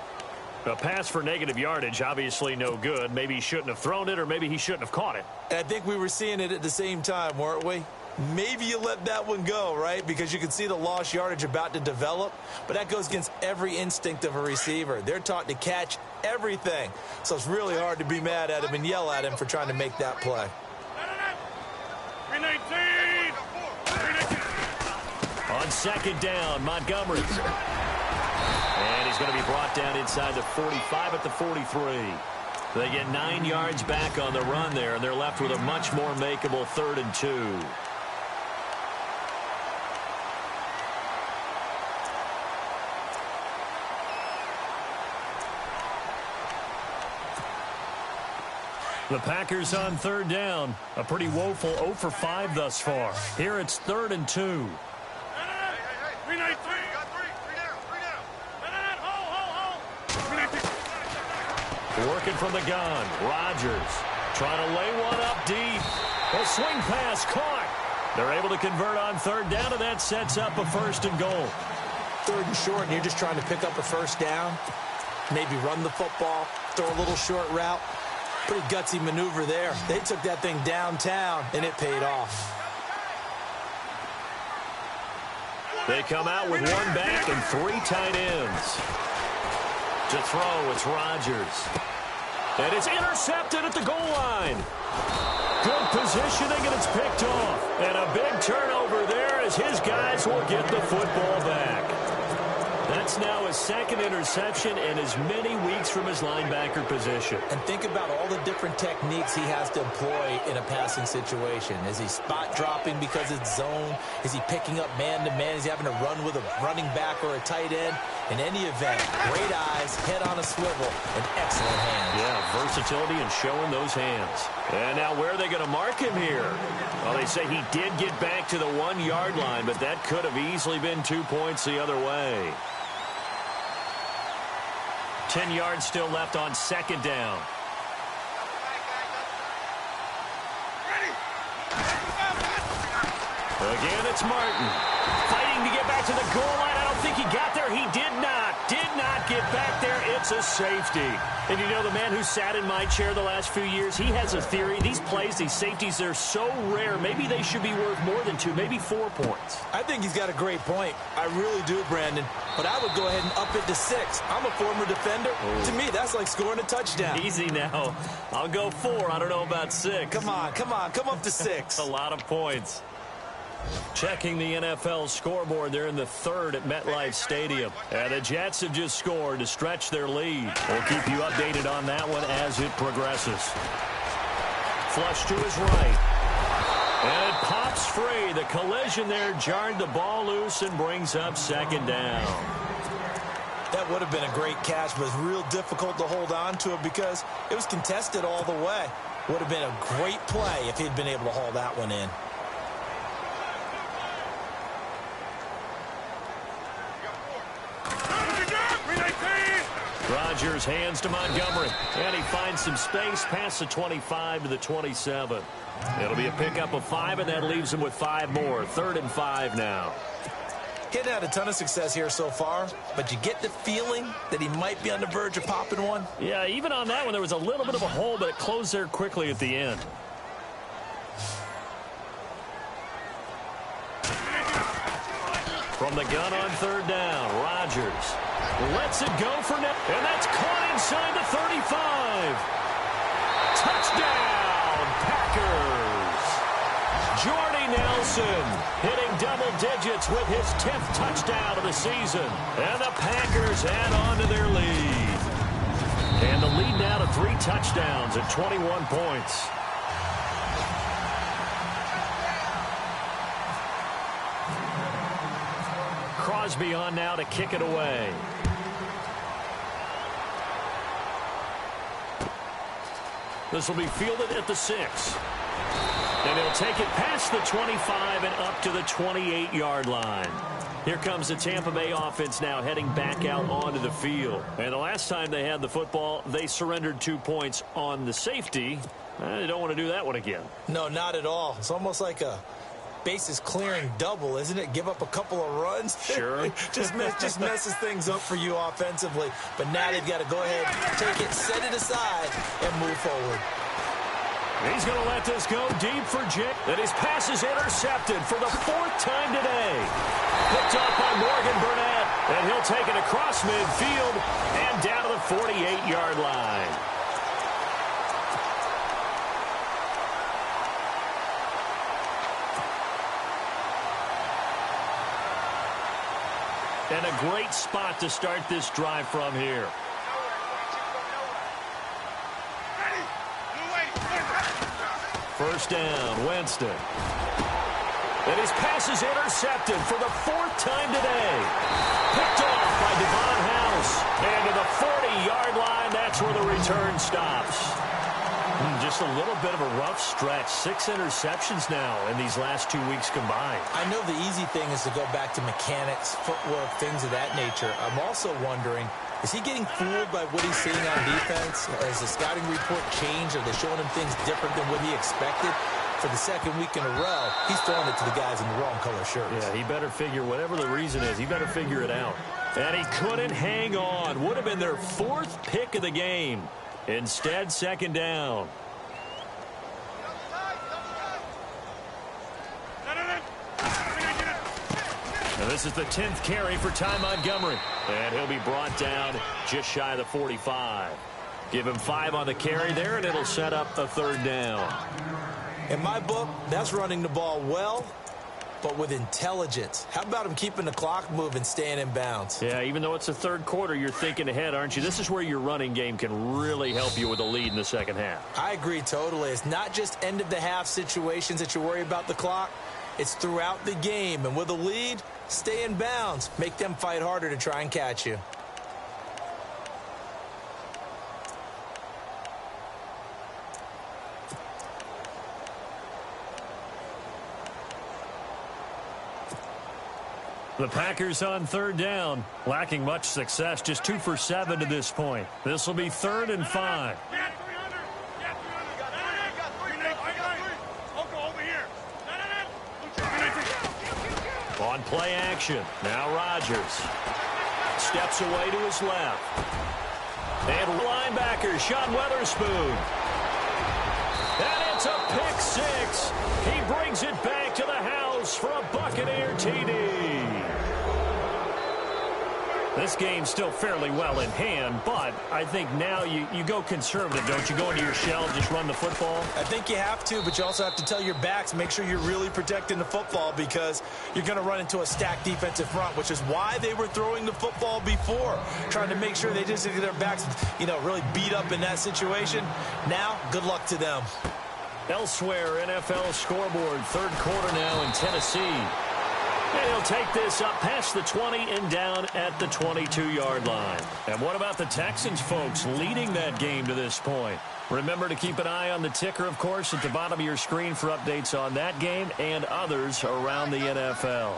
A pass for negative yardage, obviously no good. Maybe he shouldn't have thrown it, or maybe he shouldn't have caught it. I think we were seeing it at the same time, weren't we? Maybe you let that one go, right? Because you can see the lost yardage about to develop. But that goes against every instinct of a receiver. They're taught to catch everything. So it's really hard to be mad at him and yell at him for trying to make that play. On second down, Montgomery. And he's going to be brought down inside the 45 at the 43. They get 9 yards back on the run there, and they're left with a much more makeable 3rd and 2. The Packers on third down. A pretty woeful 0 for 5 thus far. Here it's 3rd and 2. Working from the gun. Rodgers trying to lay one up deep. A swing pass caught. They're able to convert on third down, and that sets up a 1st and goal. 3rd and short, and you're just trying to pick up a first down. Maybe run the football, throw a little short route. Pretty gutsy maneuver there. They took that thing downtown, and it paid off. They come out with 1 back and 3 tight ends. To throw, it's Rodgers. And it's intercepted at the goal line. Good positioning, and it's picked off. And a big turnover there as his guys will get the football back. That's now his 2nd interception and as many weeks from his linebacker position. And think about all the different techniques he has to employ in a passing situation. Is he spot dropping because it's zone? Is he picking up man-to-man? Is he having to run with a running back or a tight end? In any event, great eyes, head on a swivel, and excellent hands. Yeah, versatility and showing those hands. And now where are they going to mark him here? Well, they say he did get back to the 1-yard line, but that could have easily been 2 points the other way. 10 yards still left on second down. Again, it's Martin. Fighting to get back to the goal line. I don't think he got there. He did not. cannot get back there. It's a safety. And you know, the man who sat in my chair the last few years, he has a theory. These plays, these safeties, they're so rare. Maybe they should be worth more than 2, maybe 4 points. I think he's got a great point. I really do, Brandon. But I would go ahead and up it to 6. I'm a former defender. Ooh. To me, that's like scoring a touchdown. Easy now. I'll go 4. I don't know about 6. Come on. Come up to 6. A lot of points. Checking the NFL scoreboard, they're in the 3rd at MetLife Stadium. And the Jets have just scored to stretch their lead. We'll keep you updated on that one as it progresses. Flush to his right. And it pops free. The collision there jarred the ball loose and brings up 2nd down. That would have been a great catch, but it's real difficult to hold on to it because it was contested all the way. Would have been a great play if he'd been able to haul that one in. Rodgers hands to Montgomery, and he finds some space past the 25 to the 27. It'll be a pickup of 5, and that leaves him with 5 more. 3rd and 5 now. Getting had a ton of success here so far, but you get the feeling that he might be on the verge of popping one. Yeah, even on that one, there was a little bit of a hole, but it closed there quickly at the end. From the gun on 3rd down, Rodgers lets it go for now, and that's caught inside the 35. Touchdown, Packers. Jordy Nelson hitting double digits with his 10th touchdown of the season. And the Packers add on to their lead. And the lead now to 3 touchdowns at 21 points. Crosby on now to kick it away. This will be fielded at the 6. And he'll take it past the 25 and up to the 28-yard line. Here comes the Tampa Bay offense now heading back out onto the field. And the last time they had the football, they surrendered 2 points on the safety. They don't want to do that one again. No, not at all. It's almost like a bases clearing double, isn't it? Give up a couple of runs. Sure. just messes things up for you offensively. But now they've got to go ahead, take it, set it aside, and move forward. He's going to let this go deep for Jake. And his pass is intercepted for the 4th time today. Picked off by Morgan Burnett. And he'll take it across midfield and down to the 48-yard line. And a great spot to start this drive from here. First down, Winston. And his pass is intercepted for the 4th time today. Picked off by Devon House. And to the 40-yard line, that's where the return stops. Just a little bit of a rough stretch. 6 interceptions now in these last 2 weeks combined. I know the easy thing is to go back to mechanics, footwork, things of that nature. I'm also wondering, is he getting fooled by what he's seeing on defense? Has the scouting report changed? Are they showing him things different than what he expected? For the 2nd week in a row, he's throwing it to the guys in the wrong color shirts. Yeah, he better figure, whatever the reason is, he better figure it out. And he couldn't hang on. Would have been their 4th pick of the game. Instead, 2nd down. And this is the 10th carry for Ty Montgomery. And he'll be brought down just shy of the 45. Give him 5 on the carry there, and it'll set up a 3rd down. In my book, that's running the ball well, but with intelligence. How about him keeping the clock moving, staying in bounds? Yeah, even though it's the 3rd quarter, you're thinking ahead, aren't you? This is where your running game can really help you with a lead in the 2nd half. I agree totally. It's not just end-of-the-half situations that you worry about the clock. It's throughout the game. And with a lead, stay in bounds. Make them fight harder to try and catch you. The Packers on 3rd down, lacking much success, just 2 for 7 to this point. This will be 3rd and 5. On play action, now Rodgers. steps away to his left. And linebacker Sean Weatherspoon. And it's a pick six. He brings it back to the house for a Buccaneer TD. This game's still fairly well in hand, but I think now you go conservative, don't you? Go into your shell, just run the football? I think you have to, but you also have to tell your backs, make sure you're really protecting the football because you're going to run into a stacked defensive front, which is why they were throwing the football before, trying to make sure they just get their backs, really beat up in that situation. Now, good luck to them. Elsewhere, NFL scoreboard, third quarter now in Tennessee. And he'll take this up past the 20 and down at the 22-yard line. And what about the Texans, folks, leading that game to this point? Remember to keep an eye on the ticker, of course, at the bottom of your screen for updates on that game and others around the NFL.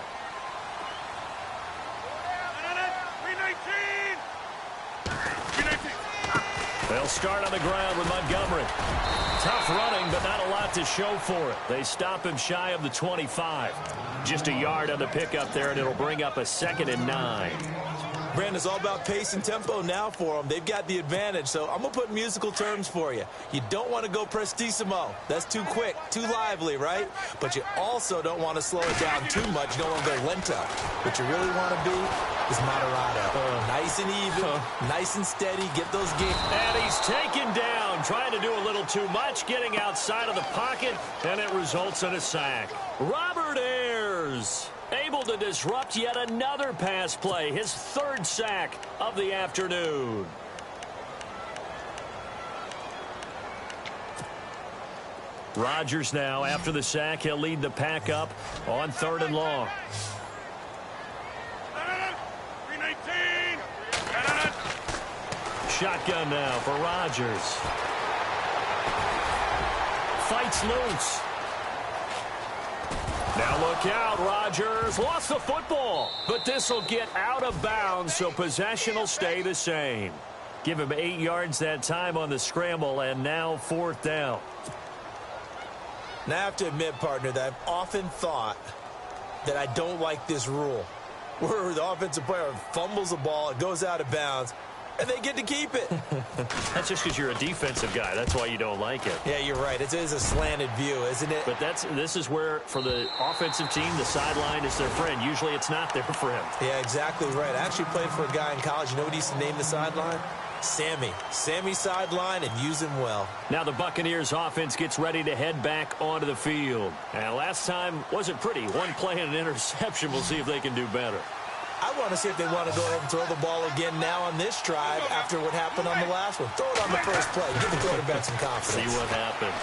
They'll start on the ground with Montgomery. Tough running, but not a lot to show for it. They stop him shy of the 25. Just a yard on the pickup there, and it'll bring up a 2nd and 9. Brandon, it's all about pace and tempo now for them. They've got the advantage, so I'm going to put musical terms for you. You don't want to go prestissimo. That's too quick, too lively, right? But you also don't want to slow it down too much. You don't want to go lento. What you really want to be is moderato. Nice and even, nice and steady. Get those games. And he's taken down, trying to do a little too much, getting outside of the pocket, and it results in a sack. Robert Ayers able to disrupt yet another pass play, his third sack of the afternoon. Rodgers now, after the sack, he'll lead the pack up on 3rd and long. Shotgun now for Rodgers. Fights loose. Now look out, Rodgers lost the football, but this will get out of bounds, so possession will stay the same. Give him 8 yards that time on the scramble, and now 4th down. Now I have to admit, partner, that I've often thought that I don't like this rule, where the offensive player fumbles the ball, it goes out of bounds, and they get to keep it. That's just because you're a defensive guy. That's why you don't like it. Yeah, you're right. It is a slanted view, isn't it? But this is where, for the offensive team, the sideline is their friend. Usually it's not there for him. Yeah, exactly right. I actually played for a guy in college. You know what he used to name the sideline? Sammy. Sammy sideline, and use him well. Now the Buccaneers offense gets ready to head back onto the field. And last time wasn't pretty. One play and an interception. We'll see if they can do better. I want to see if they want to go ahead and throw the ball again now on this drive after what happened on the last one. Throw it on the first play. Give the quarterback some confidence. See what happens.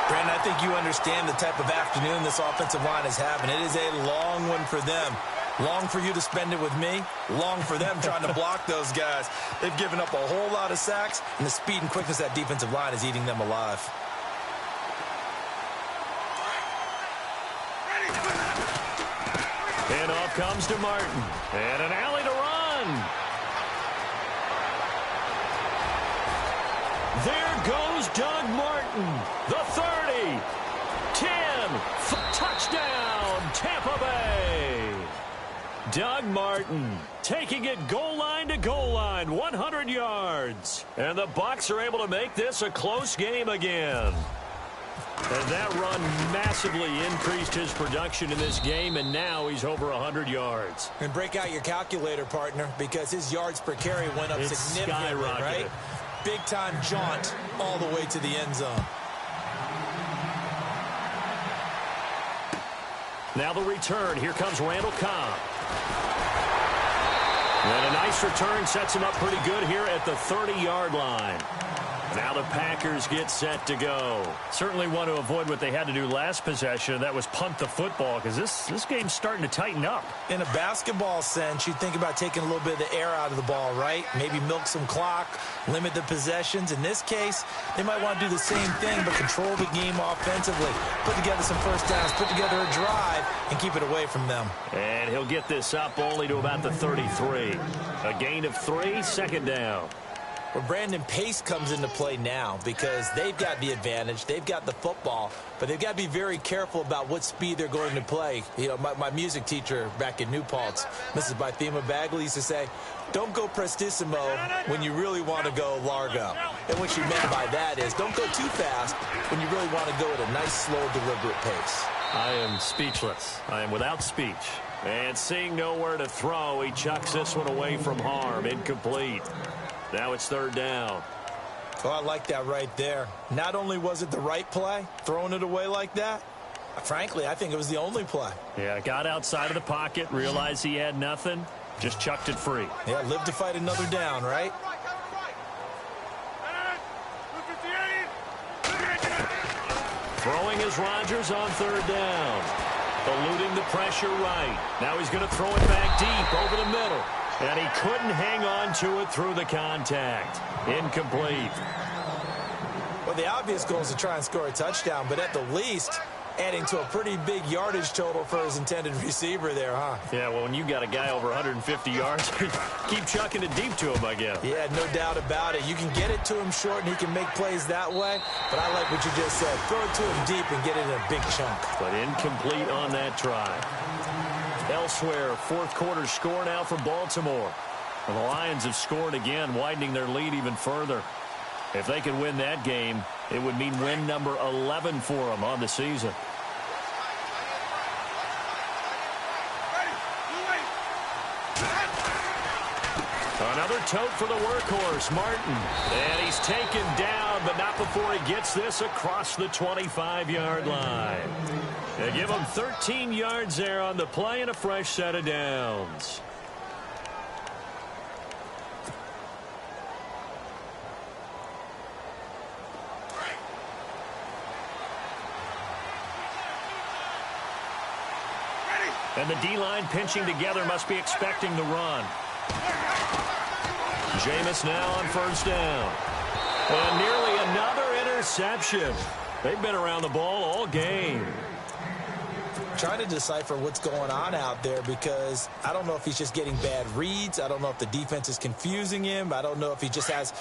Brandon, I think you understand the type of afternoon this offensive line is having. It is a long one for them. Long for you to spend it with me. Long for them trying to block those guys. They've given up a whole lot of sacks, and the speed and quickness of that defensive line is eating them alive. And off comes to Martin. And an alley to run. There goes Doug Martin. The 30. 10. Touchdown, Tampa Bay. Doug Martin taking it goal line to goal line, 100 yards. And the Bucs are able to make this a close game again. And that run massively increased his production in this game, and now he's over 100 yards. And break out your calculator, partner, because his yards per carry went up significantly, right? Big-time jaunt all the way to the end zone. Now the return. Here comes Randall Cobb. And a nice return sets him up pretty good here at the 30-yard line. Now the Packers get set to go. Certainly want to avoid what they had to do last possession. That was punt the football, because this game's starting to tighten up. In a basketball sense, you think about taking a little bit of the air out of the ball, right? Maybe milk some clock, limit the possessions. In this case, they might want to do the same thing, but control the game offensively. Put together some first downs, put together a drive, and keep it away from them. And he'll get this up only to about the 33. A gain of 3, 2nd down. Well, Brandon, pace comes into play now because they've got the advantage. They've got the football, but they've got to be very careful about what speed they're going to play. You know, my music teacher back in New Paltz, Mrs. Bythema Bagley, used to say, don't go prestissimo when you really want to go largo. And what she meant by that is don't go too fast when you really want to go at a nice, slow, deliberate pace. I am speechless. I am without speech. And seeing nowhere to throw, he chucks this one away from harm. Incomplete. Now it's third down. Oh, I like that right there. Not only was it the right play, throwing it away like that, frankly, I think it was the only play. Yeah, got outside of the pocket, realized he had nothing, just chucked it free. Yeah, live to fight another down, right? Throwing is Rodgers on third down. Eluding the pressure right. Now he's going to throw it back deep over the middle. And he couldn't hang on to it through the contact. Incomplete. Well, the obvious goal is to try and score a touchdown, but at the least, adding to a pretty big yardage total for his intended receiver there, huh? Yeah, well, when you got a guy over 150 yards, keep chucking it deep to him, I guess. Yeah, no doubt about it. You can get it to him short, and he can make plays that way, but I like what you just said. Throw it to him deep and get it in a big chunk. But incomplete on that try. Elsewhere, fourth quarter score now for Baltimore. Well, the Lions have scored again, widening their lead even further. If they could win that game, it would mean win number 11 for them on the season. Another tote for the workhorse, Martin. And he's taken down, but not before he gets this across the 25-yard line. They give him 13 yards there on the play and a fresh set of downs. And the D-line pinching together, must be expecting the run. Jameis now on first down. And nearly another interception. They've been around the ball all game. Trying to decipher what's going on out there because I don't know if he's just getting bad reads. I don't know if the defense is confusing him. I don't know if he just has,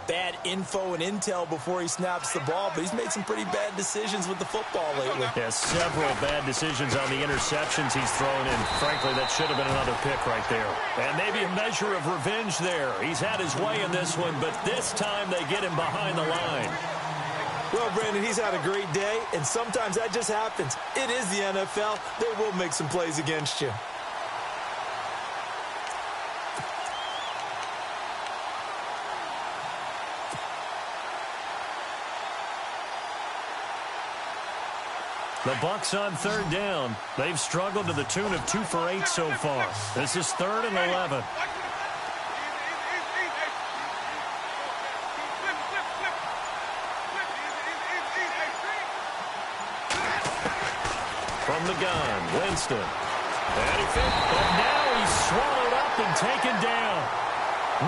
bad info and intel before he snaps the ball. But he's made some pretty bad decisions with the football lately. Yeah, several bad decisions on the interceptions he's thrown in. Frankly, that should have been another pick right there. And maybe a measure of revenge there. He's had his way in this one, but this time they get him behind the line. Well, Brandon, he's had a great day, and sometimes that just happens. It is the NFL. They will make some plays against you. The Bucs on third down. They've struggled to the tune of 2 for 8 so far. This is 3rd and 11. From the gun, Winston. And he fit, but now he's swallowed up and taken down.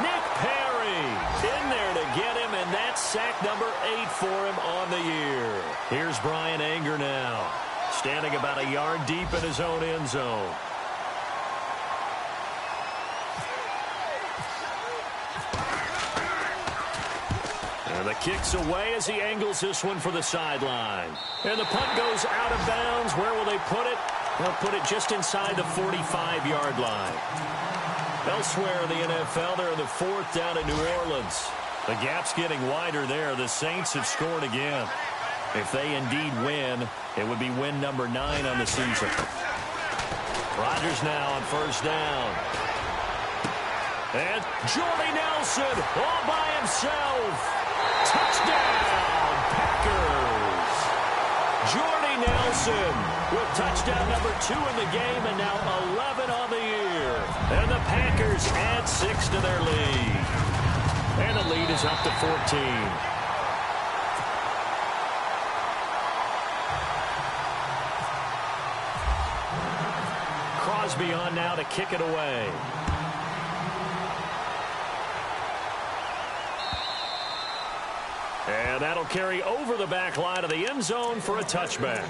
Nick Perry in there to get him, and that's sack number 8 for him on the year. Here's Brian Anger now, standing about a yard deep in his own end zone. And the kick's away as he angles this one for the sideline. And the punt goes out of bounds. Where will they put it? They'll put it just inside the 45-yard line. Elsewhere in the NFL, they're in the 4th down in New Orleans. The gap's getting wider there. The Saints have scored again. If they indeed win, it would be win number 9 on the season. Rodgers now on first down. And Jordy Nelson all by himself. Touchdown, Packers. Jordy Nelson with touchdown number 2 in the game and now 11 on the year. And the Packers add 6 to their lead. And the lead is up to 14. Crosby on now to kick it away. And that'll carry over the back line of the end zone for a touchback.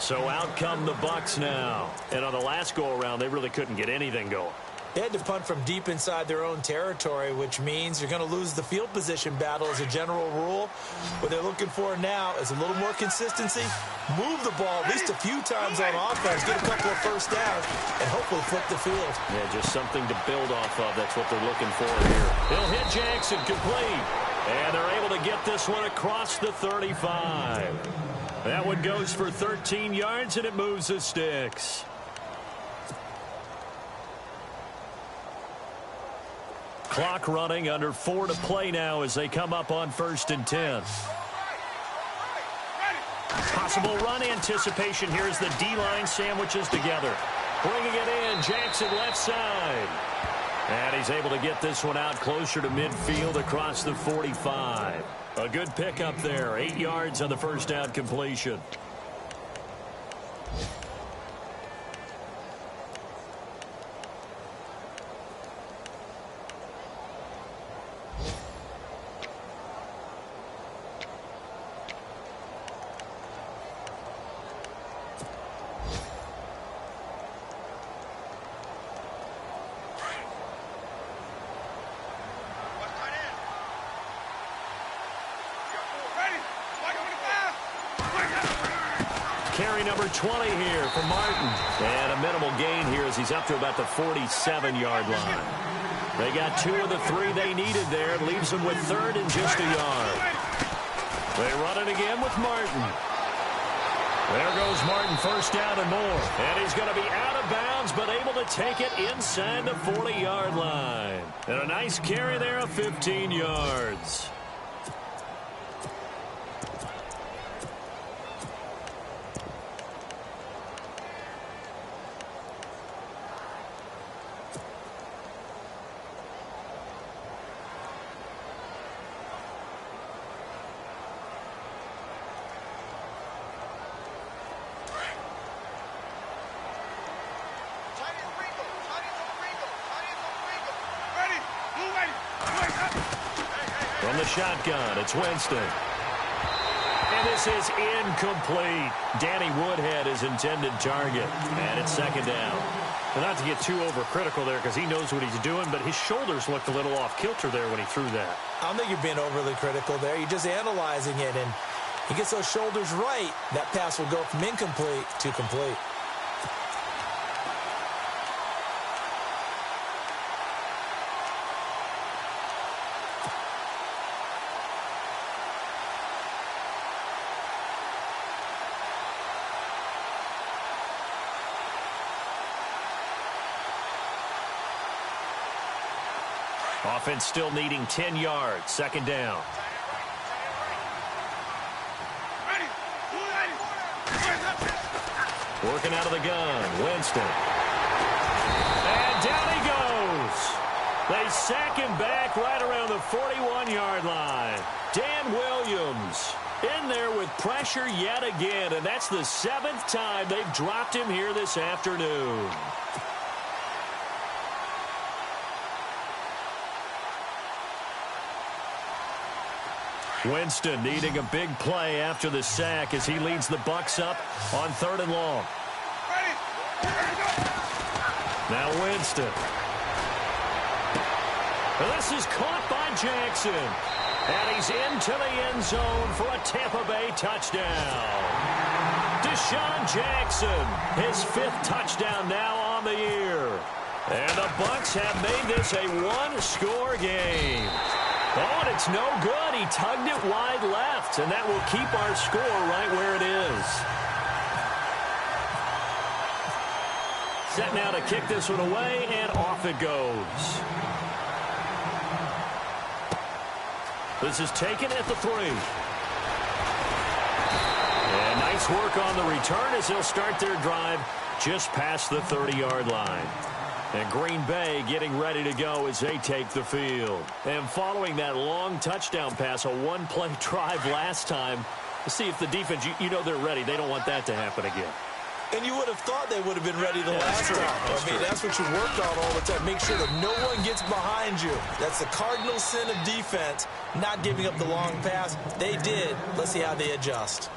So out come the Bucs now. And on the last go-around, they really couldn't get anything going. They had to punt from deep inside their own territory, which means you're going to lose the field position battle as a general rule. What they're looking for now is a little more consistency, move the ball at least a few times on offense, get a couple of first downs, and hopefully flip the field. Yeah, just something to build off of. That's what they're looking for here. He'll hit Jackson, complete. And they're able to get this one across the 35. That one goes for 13 yards, and it moves the sticks. Clock running, under 4 to play now as they come up on 1st and 10. Possible run anticipation here as the D-line sandwiches together. Bringing it in, Jackson left side. And he's able to get this one out closer to midfield across the 45. A good pickup there, 8 yards on the first down completion. Carry number 20 here for Martin. And a minimal gain here as he's up to about the 47-yard line. They got 2 of the 3 they needed there. It leaves them with 3rd and just a yard. They run it again with Martin. There goes Martin, first down and more. And he's going to be out of bounds, but able to take it inside the 40-yard line. And a nice carry there of 15 yards. From the shotgun, it's Winston. And this is incomplete. Danny Woodhead is intended target. And it's 2nd down. Well, not to get too overcritical there because he knows what he's doing, but his shoulders looked a little off kilter there when he threw that. I don't think you're being overly critical there. You're just analyzing it, and he gets those shoulders right. That pass will go from incomplete to complete. Offense still needing 10 yards. 2nd down. Working out of the gun. Winston. And down he goes. They sack him back right around the 41-yard line. Dan Williams in there with pressure yet again. And that's the 7th time they've dropped him here this afternoon. Winston needing a big play after the sack as he leads the Bucs up on 3rd and long. Now Winston. This is caught by Jackson. And he's into the end zone for a Tampa Bay touchdown. Deshaun Jackson, his 5th touchdown now on the year. And the Bucs have made this a 1-score game. Oh, and it's no good. He tugged it wide left, and that will keep our score right where it is. Set now to kick this one away, and off it goes. This is taken at the 3. And nice work on the return as they'll start their drive just past the 30-yard line. And Green Bay getting ready to go as they take the field. And following that long touchdown pass, a 1-play drive last time, to see if the defense, you know they're ready. They don't want that to happen again. And you would have thought they would have been ready the last time. That's what you worked on all the time. Make sure that no one gets behind you. That's the cardinal sin of defense, not giving up the long pass. They did. Let's see how they adjust.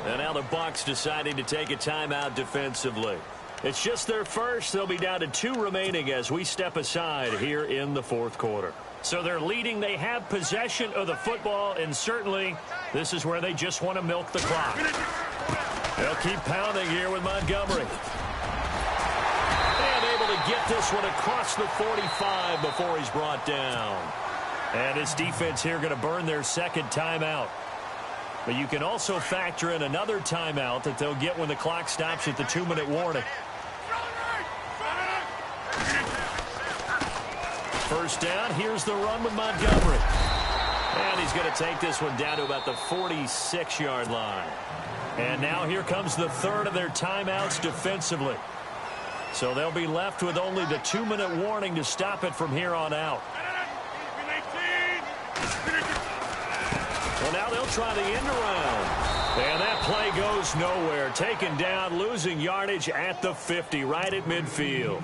And now the Bucs deciding to take a timeout defensively. It's just their first. They'll be down to 2 remaining as we step aside here in the fourth quarter. So they're leading. They have possession of the football, and certainly this is where they just want to milk the clock. They'll keep pounding here with Montgomery. And able to get this one across the 45 before he's brought down. And his defense here going to burn their second timeout. But you can also factor in another timeout that they'll get when the clock stops at the 2-minute warning. First down, here's the run with Montgomery. And he's going to take this one down to about the 46-yard line. And now here comes the third of their timeouts defensively. So they'll be left with only the 2-minute warning to stop it from here on out. Well, now they'll try the end around. And that play goes nowhere. Taken down, losing yardage at the 50, right at midfield.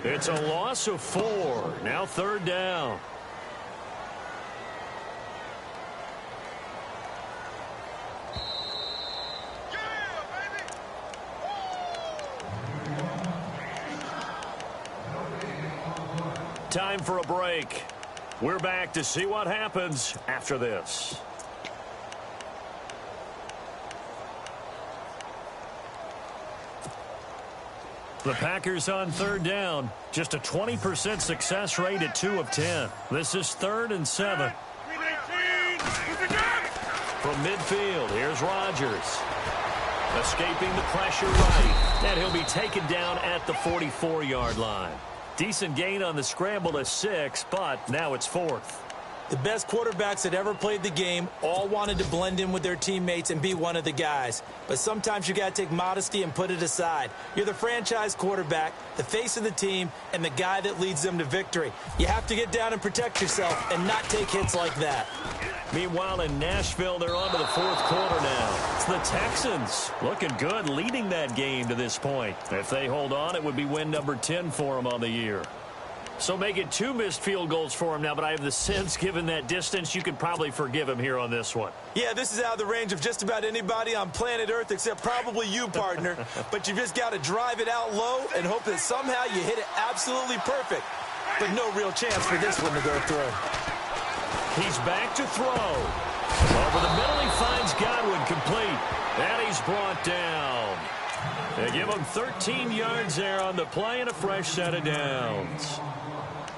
It's a loss of 4. Now third down. Time for a break. We're back to see what happens after this. The Packers on third down. Just a 20% success rate at 2 of 10. This is 3rd and 7. From midfield, here's Rodgers. Escaping the pressure right. And he'll be taken down at the 44-yard line. Decent gain on the scramble to 6, but now it's 4th. The best quarterbacks that ever played the game all wanted to blend in with their teammates and be one of the guys. But sometimes you got to take modesty and put it aside. You're the franchise quarterback, the face of the team, and the guy that leads them to victory. You have to get down and protect yourself and not take hits like that. Meanwhile, in Nashville, they're on to the fourth quarter now. It's the Texans looking good, leading that game to this point. If they hold on, it would be win number 10 for them on the year. So make it 2 missed field goals for him now, but I have the sense, given that distance, you could probably forgive him here on this one. Yeah, this is out of the range of just about anybody on planet Earth except probably you, partner. But you've just got to drive it out low and hope that somehow you hit it absolutely perfect. But no real chance for this one to go through. He's back to throw. Over the middle, he finds Godwin complete. And he's brought down. They give him 13 yards there on the play and a fresh set of downs.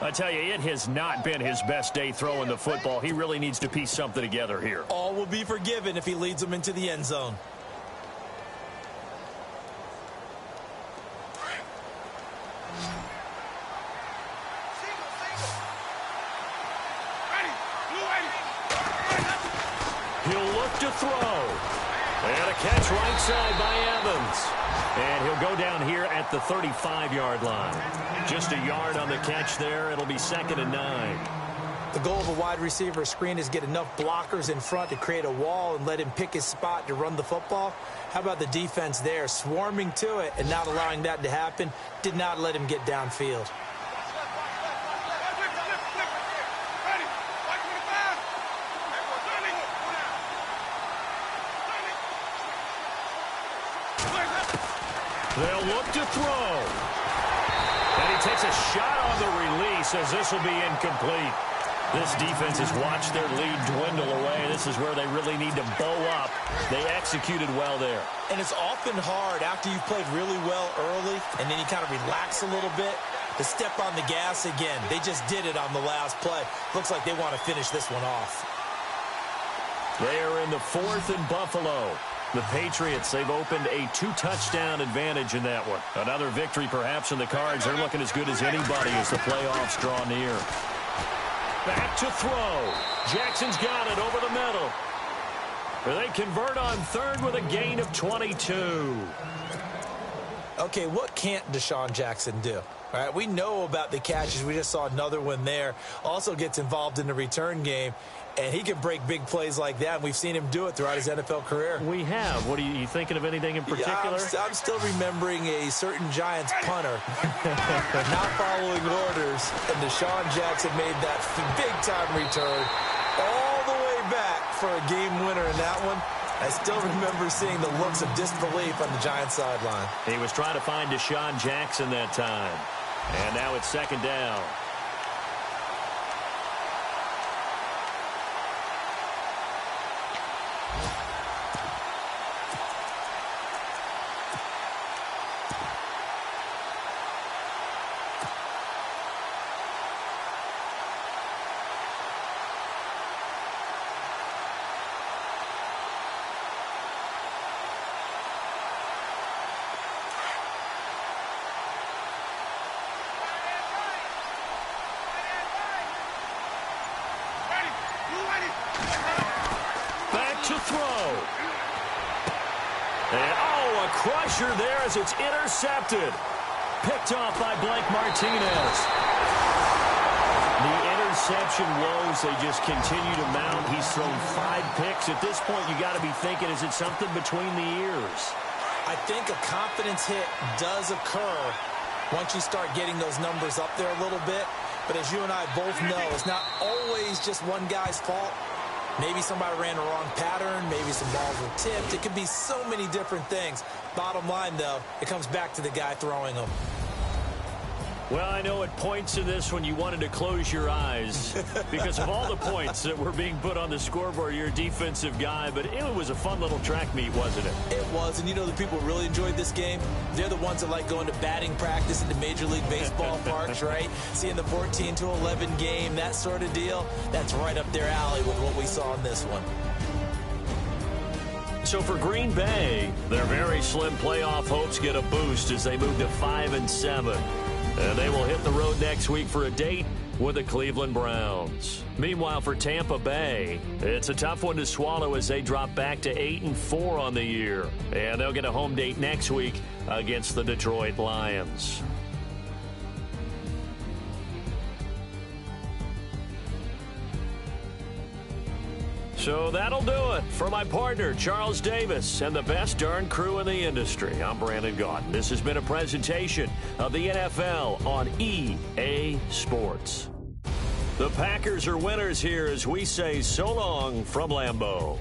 I tell you, it has not been his best day throwing the football. He really needs to piece something together here. All will be forgiven if he leads them into the end zone. He'll look to throw. And a catch right side by Evans. And he'll go down here at the 35-yard line. Just a yard on the catch there. It'll be 2nd and 9. The goal of a wide receiver screen is get enough blockers in front to create a wall and let him pick his spot to run the football. How about the defense there, swarming to it and not allowing that to happen? Did not let him get downfield. They'll look to throw. And he takes a shot on the release as this will be incomplete. This defense has watched their lead dwindle away. This is where they really need to bow up. They executed well there. And it's often hard after you've played really well early and then you kind of relax a little bit to step on the gas again. They just did it on the last play. Looks like they want to finish this one off. They are in the 4th and Buffalo. The Patriots, they've opened a 2-touchdown advantage in that one. Another victory perhaps in the cards. They're looking as good as anybody as the playoffs draw near. Back to throw. Jackson's got it over the middle. They convert on 3rd with a gain of 22. Okay, what can't Deshaun Jackson do? All right, we know about the catches. We just saw another one there. Also gets involved in the return game. And he can break big plays like that. And we've seen him do it throughout his NFL career. We have. What are you thinking of anything in particular? Yeah, I'm still remembering a certain Giants punter not following orders. And Deshaun Jackson made that big-time return all the way back for a game winner in that one. I still remember seeing the looks of disbelief on the Giants sideline. He was trying to find Deshaun Jackson that time. And now it's second down. To throw. And, a crusher there as it's intercepted. Picked off by Blake Martinez. The interception woes, they just continue to mount. He's thrown 5 picks. At this point, you got to be thinking, is it something between the ears? I think a confidence hit does occur once you start getting those numbers up there a little bit. But as you and I both know, it's not always just one guy's fault. Maybe somebody ran the wrong pattern. Maybe some balls were tipped. It could be so many different things. Bottom line, though, it comes back to the guy throwing them. Well, I know at points in this when you wanted to close your eyes because of all the points that were being put on the scoreboard. You're a defensive guy, but it was a fun little track meet, wasn't it? It was, and you know the people who really enjoyed this game? They're the ones that like going to batting practice at the Major League Baseball parks, right? Seeing the 14-11 game, that sort of deal. That's right up their alley with what we saw in this one. So for Green Bay, their very slim playoff hopes get a boost as they move to 5-7. And they will hit the road next week for a date with the Cleveland Browns. Meanwhile, for Tampa Bay, it's a tough one to swallow as they drop back to 8-4 on the year. And they'll get a home date next week against the Detroit Lions. So that'll do it for my partner, Charles Davis, and the best darn crew in the industry. I'm Brandon Gaudin. This has been a presentation of the NFL on EA Sports. The Packers are winners here as we say so long from Lambeau.